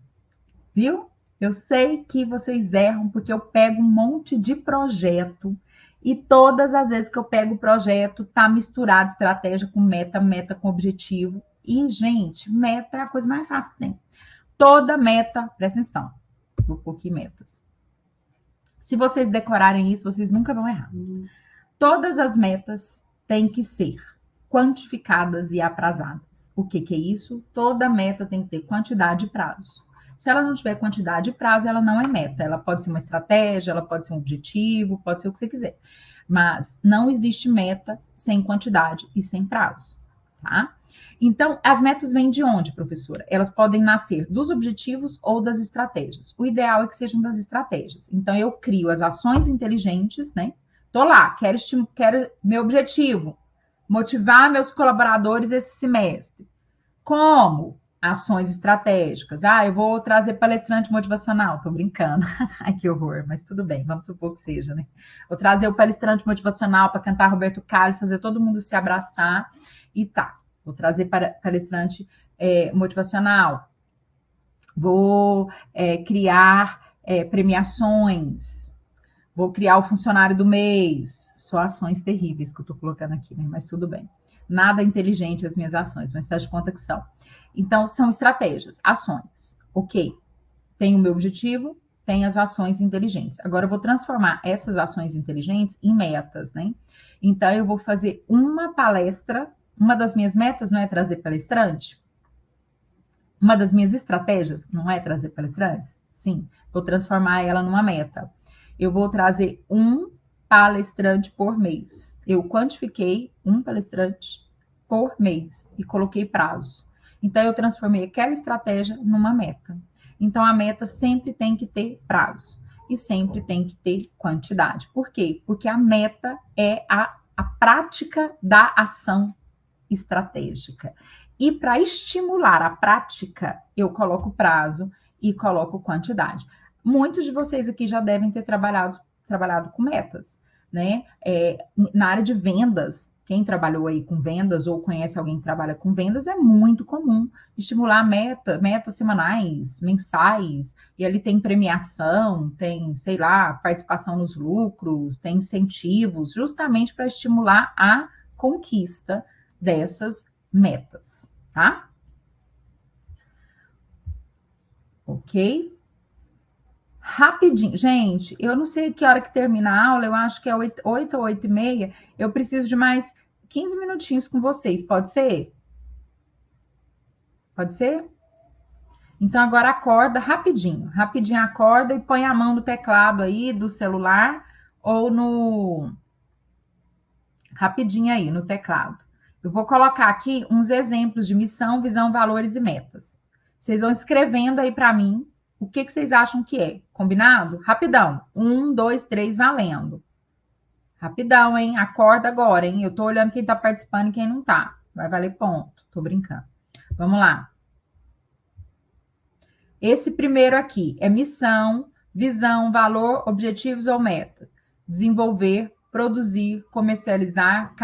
Viu? Eu sei que vocês erram porque eu pego um monte de projeto e todas as vezes que eu pego o projeto, tá misturado estratégia com meta, meta com objetivo. E, gente, meta é a coisa mais fácil que tem. Toda meta, presta atenção, vou pôr aqui metas. Se vocês decorarem isso, vocês nunca vão errar. Todas as metas têm que ser quantificadas e aprazadas. O que é isso? Toda meta tem que ter quantidade e prazo. Se ela não tiver quantidade e prazo, ela não é meta. Ela pode ser uma estratégia, ela pode ser um objetivo, pode ser o que você quiser. Mas não existe meta sem quantidade e sem prazo, tá? Então, as metas vêm de onde, professora? Elas podem nascer dos objetivos ou das estratégias. O ideal é que sejam das estratégias. Então, eu crio as ações inteligentes, né? Tô lá, quero meu objetivo, motivar meus colaboradores esse semestre. Como? Ações estratégicas. Eu vou trazer palestrante motivacional. Tô brincando. Ai, que horror, mas tudo bem, vamos supor que seja, né? Vou trazer o palestrante motivacional para cantar Roberto Carlos, fazer todo mundo se abraçar e tá. Vou trazer palestrante motivacional. Vou criar premiações. Vou criar o funcionário do mês. Só ações terríveis que eu tô colocando aqui, né? Mas tudo bem. Nada inteligente as minhas ações, mas faz de conta que são. Então, são estratégias, ações. Ok, tem o meu objetivo, tem as ações inteligentes. Agora, eu vou transformar essas ações inteligentes em metas, né? Então, eu vou fazer uma palestra. Uma das minhas metas não é trazer palestrante? Uma das minhas estratégias não é trazer palestrantes? Sim, vou transformar ela numa meta. Eu vou trazer um palestrante por mês. Eu quantifiquei um palestrante por mês e coloquei prazo. Então, eu transformei aquela estratégia numa meta. Então, a meta sempre tem que ter prazo e sempre tem que ter quantidade. Por quê? Porque a meta é a prática da ação estratégica. E para estimular a prática, eu coloco prazo e coloco quantidade. Muitos de vocês aqui já devem ter trabalhado com metas, né? Na área de vendas, quem trabalhou aí com vendas ou conhece alguém que trabalha com vendas, é muito comum estimular metas semanais, mensais, e ali tem premiação, tem, sei lá, participação nos lucros, tem incentivos, justamente para estimular a conquista dessas metas, tá? Ok? Rapidinho. Gente, eu não sei que hora que termina a aula, eu acho que é 8 ou 8:30. Eu preciso de mais 15 minutinhos com vocês, pode ser? Pode ser? Então, agora acorda rapidinho. Rapidinho acorda e põe a mão no teclado aí do celular ou no... Rapidinho aí, no teclado. Eu vou colocar aqui uns exemplos de missão, visão, valores e metas. Vocês vão escrevendo aí para mim o que vocês acham que é. Combinado? Rapidão. 1, 2, 3, valendo. Rapidão, hein? Acorda agora, hein? Eu tô olhando quem tá participando e quem não tá. Vai valer ponto. Tô brincando. Vamos lá. Esse primeiro aqui é missão, visão, valor, objetivos ou meta. Desenvolver, produzir, comercializar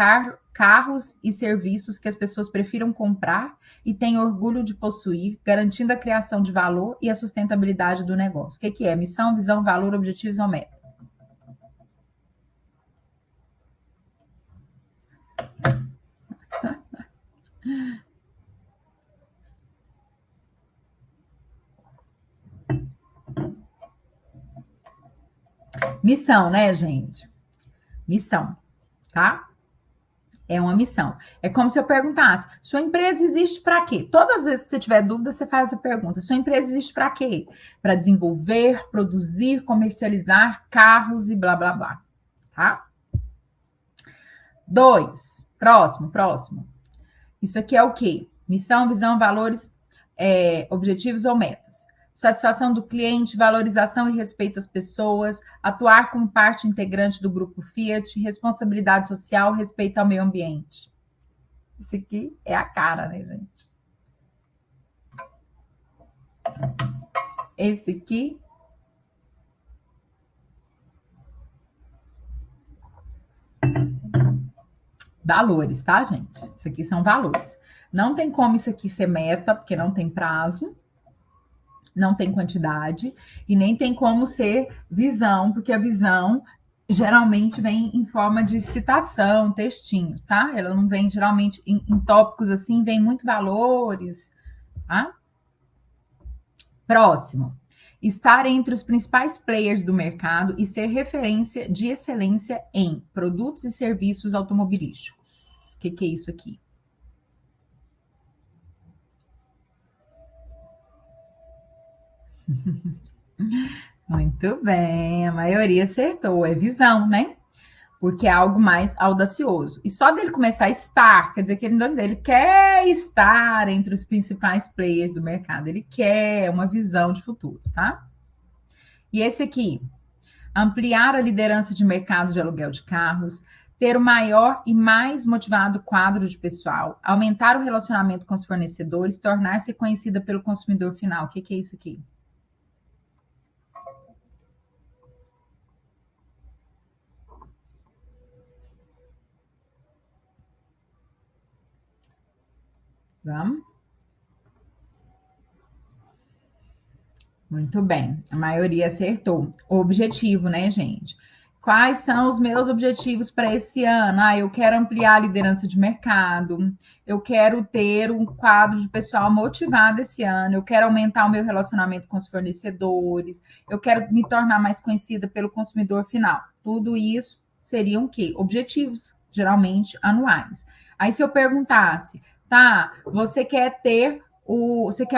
carros e serviços que as pessoas prefiram comprar e têm orgulho de possuir, garantindo a criação de valor e a sustentabilidade do negócio. O que é? Missão, visão, valor, objetivos ou meta? Missão, né, gente? Missão, tá? É uma missão. É como se eu perguntasse: sua empresa existe para quê? Todas as vezes que você tiver dúvida, você faz essa pergunta: sua empresa existe para quê? Para desenvolver, produzir, comercializar carros e blá blá blá. Tá? 2. Próximo. Isso aqui é o quê? Missão, visão, valores, objetivos ou metas. Satisfação do cliente, valorização e respeito às pessoas, atuar como parte integrante do grupo Fiat, responsabilidade social, respeito ao meio ambiente. Isso aqui é a cara, né, gente? Esse aqui. Valores, tá, gente? Isso aqui são valores. Não tem como isso aqui ser meta, porque não tem prazo, não tem quantidade, e nem tem como ser visão, porque a visão geralmente vem em forma de citação, textinho, tá? Ela não vem geralmente em tópicos assim, vem muito valores, tá? Próximo. Estar entre os principais players do mercado e ser referência de excelência em produtos e serviços automobilísticos. O que é isso aqui? Muito bem, a maioria acertou. É visão, né? Porque é algo mais audacioso. E só dele começar a estar, quer dizer que ele quer estar entre os principais players do mercado. Ele quer uma visão de futuro, tá? E esse aqui, ampliar a liderança de mercado de aluguel de carros, ter o maior e mais motivado quadro de pessoal, aumentar o relacionamento com os fornecedores, tornar-se conhecida pelo consumidor final. O que é isso aqui? Vamos? Muito bem, a maioria acertou. O objetivo, né, gente? Quais são os meus objetivos para esse ano? Eu quero ampliar a liderança de mercado, eu quero ter um quadro de pessoal motivado esse ano, eu quero aumentar o meu relacionamento com os fornecedores, eu quero me tornar mais conhecida pelo consumidor final. Tudo isso seriam o quê? Objetivos, geralmente anuais. Aí, se eu perguntasse, tá, você quer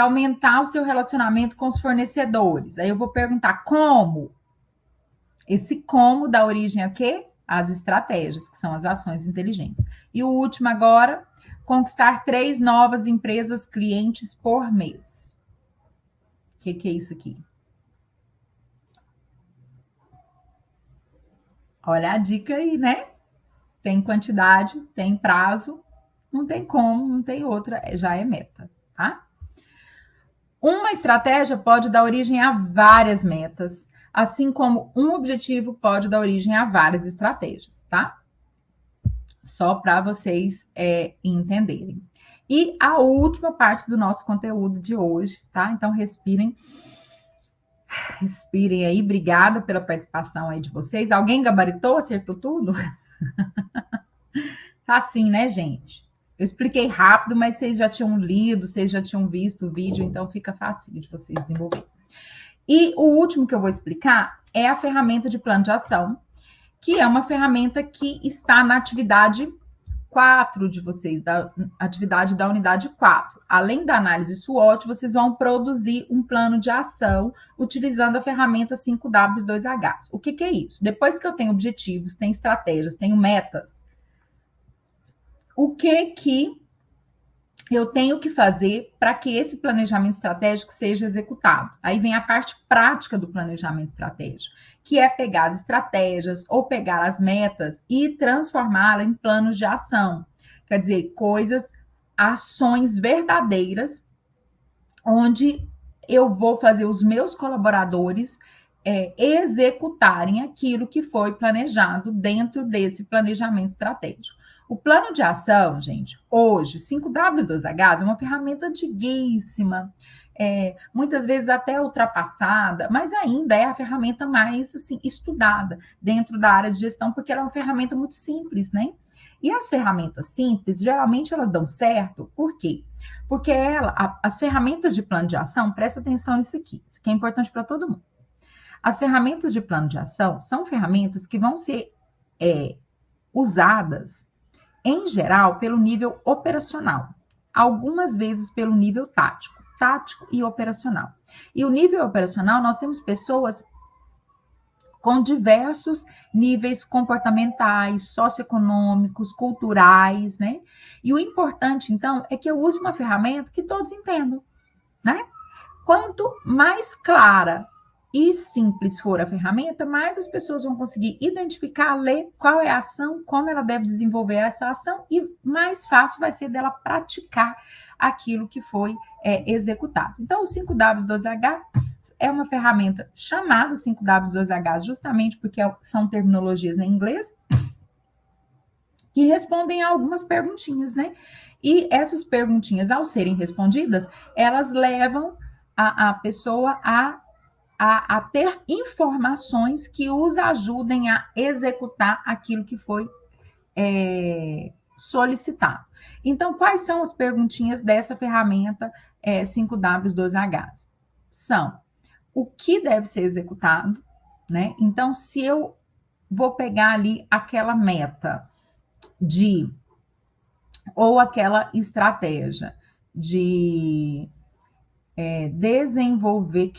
aumentar o seu relacionamento com os fornecedores. Aí eu vou perguntar como? Esse como dá origem a quê? Às estratégias, que são as ações inteligentes. E o último agora, conquistar 3 novas empresas clientes por mês. O que é isso aqui? Olha a dica aí, né? Tem quantidade, tem prazo, não tem como, não tem outra, já é meta, tá? Uma estratégia pode dar origem a várias metas, assim como um objetivo pode dar origem a várias estratégias, tá? Só para vocês entenderem. E a última parte do nosso conteúdo de hoje, tá? Então respirem aí. Obrigada pela participação aí de vocês. Alguém gabaritou, acertou tudo? Tá assim, né, gente? Eu expliquei rápido, mas vocês já tinham lido, vocês já tinham visto o vídeo, então fica fácil de vocês desenvolverem. E o último que eu vou explicar é a ferramenta de plano de ação, que é uma ferramenta que está na atividade 4 de vocês, da atividade da unidade 4. Além da análise SWOT, vocês vão produzir um plano de ação utilizando a ferramenta 5W2H. O que é isso? Depois que eu tenho objetivos, tenho estratégias, tenho metas, o que eu tenho que fazer para que esse planejamento estratégico seja executado? Aí vem a parte prática do planejamento estratégico, que é pegar as estratégias ou pegar as metas e transformá-las em planos de ação. Quer dizer, ações verdadeiras, onde eu vou fazer os meus colaboradores executarem aquilo que foi planejado dentro desse planejamento estratégico. O plano de ação, gente, hoje, 5W2H é uma ferramenta antiguíssima, muitas vezes até ultrapassada, mas ainda é a ferramenta mais assim, estudada dentro da área de gestão, porque ela é uma ferramenta muito simples, né? E as ferramentas simples, geralmente elas dão certo, por quê? Porque as ferramentas de plano de ação, presta atenção nisso aqui, isso aqui é importante para todo mundo. As ferramentas de plano de ação são ferramentas que vão ser usadas, em geral, pelo nível operacional, algumas vezes pelo nível tático e operacional. E o nível operacional, nós temos pessoas com diversos níveis comportamentais, socioeconômicos, culturais, né? E o importante, então, é que eu use uma ferramenta que todos entendam, né? Quanto mais clara e simples for a ferramenta, mais as pessoas vão conseguir identificar, ler qual é a ação, como ela deve desenvolver essa ação, e mais fácil vai ser dela praticar aquilo que foi executado. Então, o 5W2H é uma ferramenta chamada 5W2H justamente porque são terminologias em inglês que respondem a algumas perguntinhas, né? E essas perguntinhas, ao serem respondidas, elas levam a pessoa a ter informações que os ajudem a executar aquilo que foi solicitado. Então, quais são as perguntinhas dessa ferramenta 5W2H? São o que deve ser executado, né? Então, se eu vou pegar ali aquela meta ou aquela estratégia de desenvolver,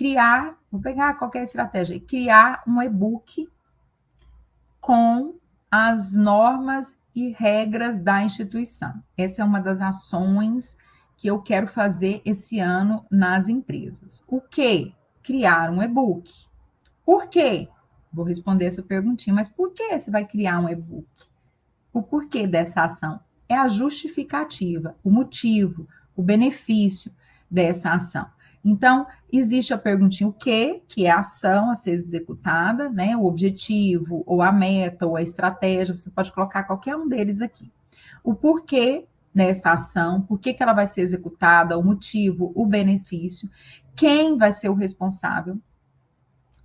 vou pegar qualquer estratégia, criar um e-book com as normas e regras da instituição. Essa é uma das ações que eu quero fazer esse ano nas empresas. O que? Criar um e-book. Por quê? Vou responder essa perguntinha, mas por que você vai criar um e-book? O porquê dessa ação? É a justificativa, o motivo, o benefício dessa ação. Então, existe a perguntinha o quê, que é a ação a ser executada, né? O objetivo, ou a meta, ou a estratégia, você pode colocar qualquer um deles aqui. O porquê dessa ação, por que ela vai ser executada, o motivo, o benefício, quem vai ser o responsável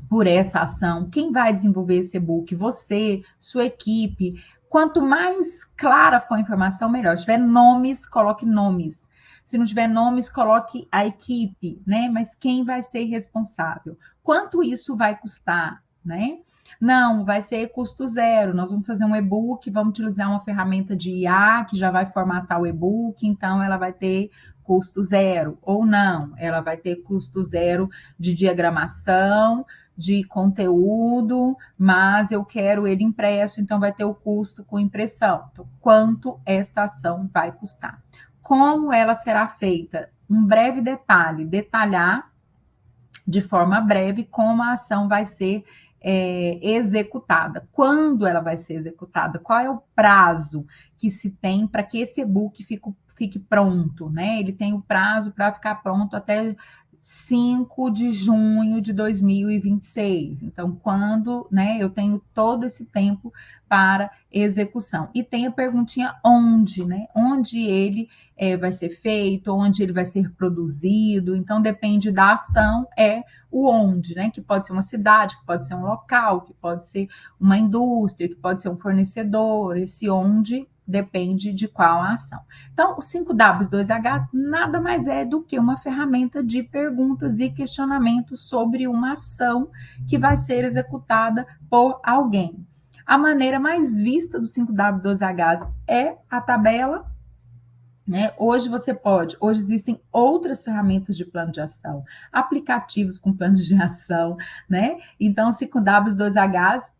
por essa ação, quem vai desenvolver esse e-book, você, sua equipe. Quanto mais clara for a informação, melhor. Se tiver nomes, coloque nomes. Se não tiver nomes, coloque a equipe, né? Mas quem vai ser responsável? Quanto isso vai custar, né? Não, vai ser custo zero. Nós vamos fazer um e-book, vamos utilizar uma ferramenta de IA que já vai formatar o e-book, então ela vai ter custo zero. Ou não, ela vai ter custo zero de diagramação, de conteúdo, mas eu quero ele impresso, então vai ter o custo com impressão. Então, quanto esta ação vai custar? Como ela será feita? Um breve detalhe, detalhar de forma breve como a ação vai ser executada. Quando ela vai ser executada? Qual é o prazo que se tem para que esse e-book fique pronto, né? Ele tem o prazo para ficar pronto até 5 de junho de 2026. Então, quando, né, eu tenho todo esse tempo para execução. E tem a perguntinha onde, né? Onde ele vai ser feito, onde ele vai ser produzido. Então, depende da ação, o onde, né? Que pode ser uma cidade, que pode ser um local, que pode ser uma indústria, que pode ser um fornecedor. Esse onde depende de qual a ação. Então, o 5W2H nada mais é do que uma ferramenta de perguntas e questionamentos sobre uma ação que vai ser executada por alguém. A maneira mais vista do 5W2H é a tabela, né? Hoje existem outras ferramentas de plano de ação, aplicativos com planos de ação, né? Então, o 5W2H,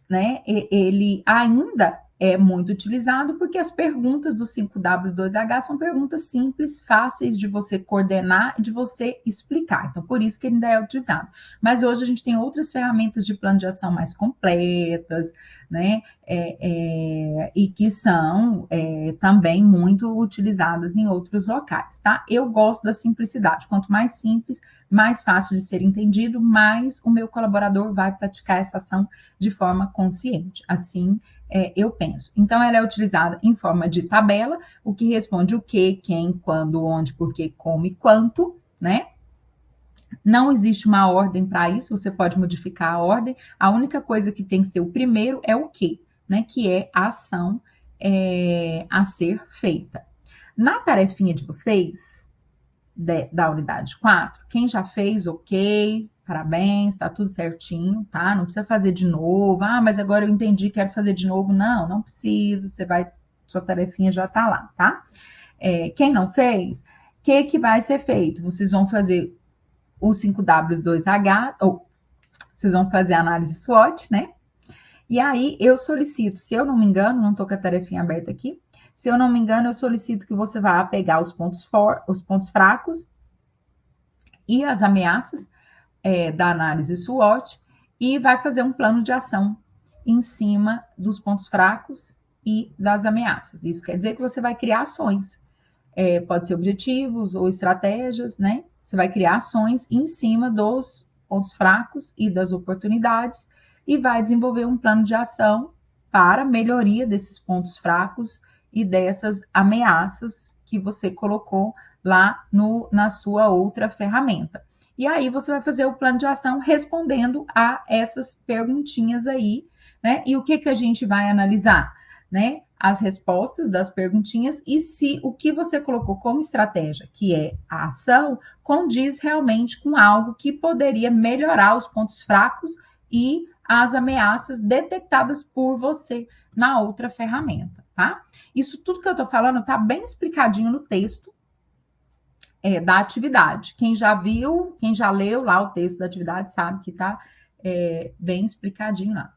né, ele ainda é muito utilizado porque as perguntas do 5W2H são perguntas simples, fáceis de você coordenar e de você explicar. Então, por isso que ele ainda é utilizado. Mas hoje a gente tem outras ferramentas de plano de ação mais completas, né? E que são também muito utilizadas em outros locais, tá? Eu gosto da simplicidade. Quanto mais simples, mais fácil de ser entendido, mais o meu colaborador vai praticar essa ação de forma consciente. Assim, eu penso. Então, ela é utilizada em forma de tabela, o que responde o que, quem, quando, onde, por quê, como e quanto, né? Não existe uma ordem para isso, você pode modificar a ordem. A única coisa que tem que ser o primeiro é o que, né? Que é a ação a ser feita. Na tarefinha de vocês, da unidade 4, quem já fez, ok, parabéns, tá tudo certinho, tá? Não precisa fazer de novo. Ah, mas agora eu entendi, quero fazer de novo. Não, não precisa, sua tarefinha já tá lá, tá? Quem não fez, o que vai ser feito? Vocês vão fazer o 5W2H, ou vocês vão fazer a análise SWOT, né? E aí eu solicito, se eu não me engano, não tô com a tarefinha aberta aqui, se eu não me engano, eu solicito que você vá pegar os pontos fracos e as ameaças da análise SWOT e vai fazer um plano de ação em cima dos pontos fracos e das ameaças. Isso quer dizer que você vai criar ações. Pode ser objetivos ou estratégias, né? Você vai criar ações em cima dos pontos fracos e das oportunidades e vai desenvolver um plano de ação para melhoria desses pontos fracos e dessas ameaças que você colocou lá na sua outra ferramenta. E aí você vai fazer o plano de ação respondendo a essas perguntinhas aí, né? E o que a gente vai analisar, né? As respostas das perguntinhas e se o que você colocou como estratégia, que é a ação, condiz realmente com algo que poderia melhorar os pontos fracos e as ameaças detectadas por você na outra ferramenta, tá? Isso tudo que eu tô falando tá bem explicadinho no texto da atividade. Quem já viu, quem já leu lá o texto da atividade sabe que tá bem explicadinho lá.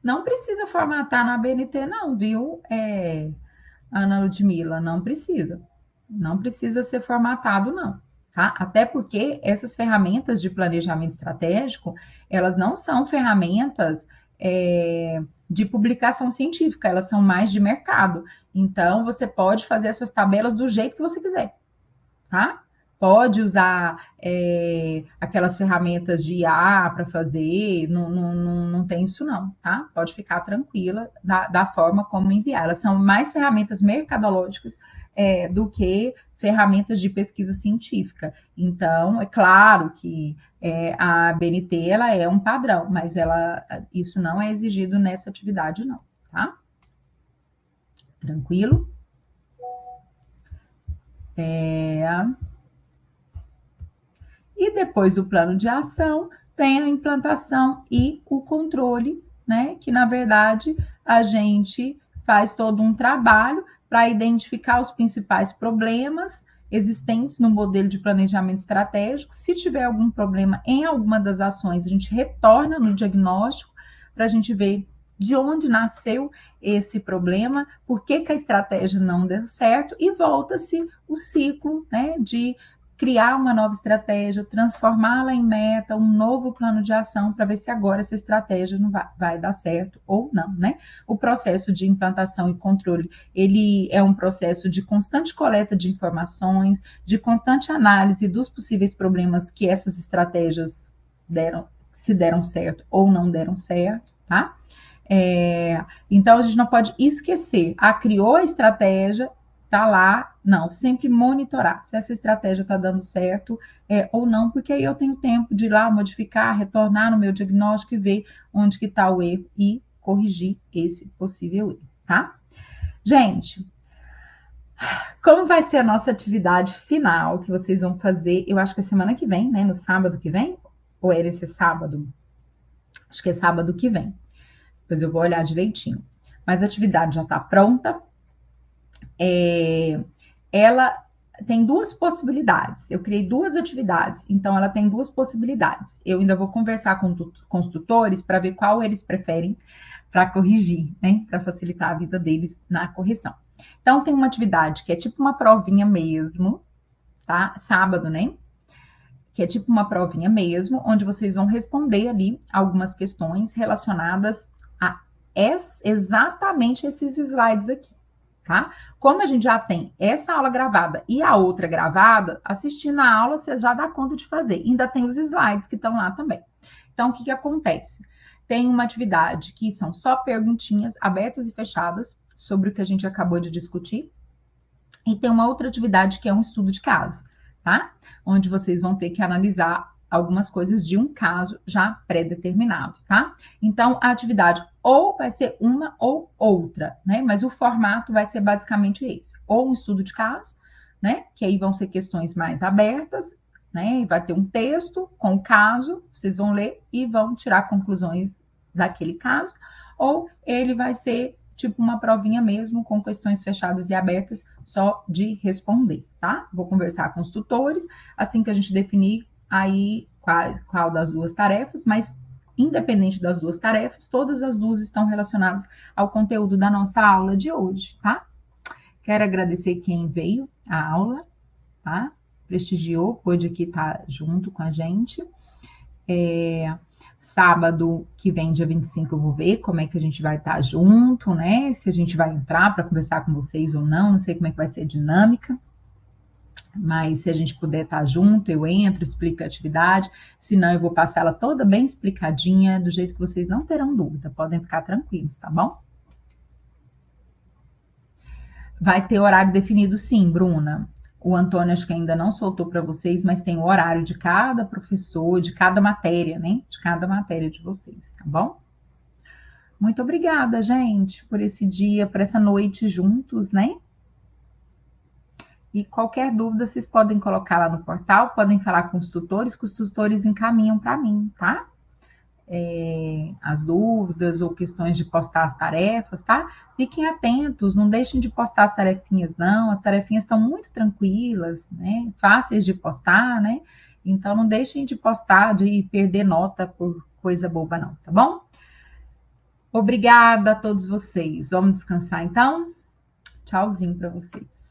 Não precisa formatar na BNT, não, viu, Ana Ludmila? Não precisa. Não precisa ser formatado, não. Tá? Até porque essas ferramentas de planejamento estratégico, elas não são ferramentas de publicação científica, elas são mais de mercado. Então, você pode fazer essas tabelas do jeito que você quiser, tá? Pode usar aquelas ferramentas de IA para fazer, não tem isso não, tá? Pode ficar tranquila da forma como enviar. Elas são mais ferramentas mercadológicas do que ferramentas de pesquisa científica. Então, é claro que a BNT ela é um padrão, mas isso não é exigido nessa atividade não, tá? Tranquilo? E depois do plano de ação, vem a implantação e o controle, né? Que na verdade a gente faz todo um trabalho para identificar os principais problemas existentes no modelo de planejamento estratégico. Se tiver algum problema em alguma das ações, a gente retorna no diagnóstico para a gente ver de onde nasceu esse problema, por que a estratégia não deu certo e volta-se o ciclo, né, de criar uma nova estratégia, transformá-la em meta, um novo plano de ação para ver se agora essa estratégia não vai dar certo ou não, né? O processo de implantação e controle, ele é um processo de constante coleta de informações, de constante análise dos possíveis problemas que essas estratégias se deram certo ou não deram certo, tá? Então, a gente não pode esquecer, criou a estratégia, tá lá, não, sempre monitorar se essa estratégia está dando certo ou não, porque aí eu tenho tempo de ir lá modificar, retornar no meu diagnóstico e ver onde que está o erro e corrigir esse possível erro, tá? Gente, como vai ser a nossa atividade final que vocês vão fazer? Eu acho que é semana que vem, né? No sábado que vem? Ou é esse sábado? Acho que é sábado que vem. Depois eu vou olhar direitinho. Mas a atividade já está pronta. Ela tem duas possibilidades. Eu criei duas atividades, então ela tem duas possibilidades. Eu ainda vou conversar com os tutores para ver qual eles preferem para corrigir, né? Para facilitar a vida deles na correção. Então, tem uma atividade que é tipo uma provinha mesmo, tá? Sábado, né? Que é tipo uma provinha mesmo, onde vocês vão responder ali algumas questões relacionadas a exatamente esses slides aqui, tá? Como a gente já tem essa aula gravada e a outra gravada, assistindo a aula você já dá conta de fazer. Ainda tem os slides que estão lá também. Então, o que acontece? Tem uma atividade que são só perguntinhas abertas e fechadas sobre o que a gente acabou de discutir. E tem uma outra atividade que é um estudo de caso, tá? Onde vocês vão ter que analisar algumas coisas de um caso já pré-determinado, tá? Então, a atividade ou vai ser uma ou outra, né? Mas o formato vai ser basicamente esse. Ou um estudo de caso, né? Que aí vão ser questões mais abertas, né? E vai ter um texto com o caso, vocês vão ler e vão tirar conclusões daquele caso. Ou ele vai ser tipo uma provinha mesmo, com questões fechadas e abertas, só de responder, tá? Vou conversar com os tutores, assim que a gente definir aí qual das duas tarefas, mas independente das duas tarefas, todas as duas estão relacionadas ao conteúdo da nossa aula de hoje, tá? Quero agradecer quem veio à aula, tá? prestigiou, pôde aqui estar junto com a gente. Sábado que vem, dia 25, eu vou ver como é que a gente vai estar junto, né? Se a gente vai entrar para conversar com vocês ou não sei como é que vai ser a dinâmica. Mas se a gente puder estar junto, eu entro, explico a atividade. Se não, eu vou passar ela toda bem explicadinha, do jeito que vocês não terão dúvida. Podem ficar tranquilos, tá bom? Vai ter horário definido sim, Bruna. O Antônio acho que ainda não soltou para vocês, mas tem o horário de cada professor, de cada matéria, né? De cada matéria de vocês, tá bom? Muito obrigada, gente, por esse dia, por essa noite juntos, né? E qualquer dúvida, vocês podem colocar lá no portal, podem falar com os tutores, que os tutores encaminham para mim, tá? As dúvidas ou questões de postar as tarefas, tá? Fiquem atentos, não deixem de postar as tarefinhas, não. As tarefinhas estão muito tranquilas, né? Fáceis de postar, né? Então, não deixem de postar, de perder nota por coisa boba, não, tá bom? Obrigada a todos vocês. Vamos descansar, então? Tchauzinho para vocês.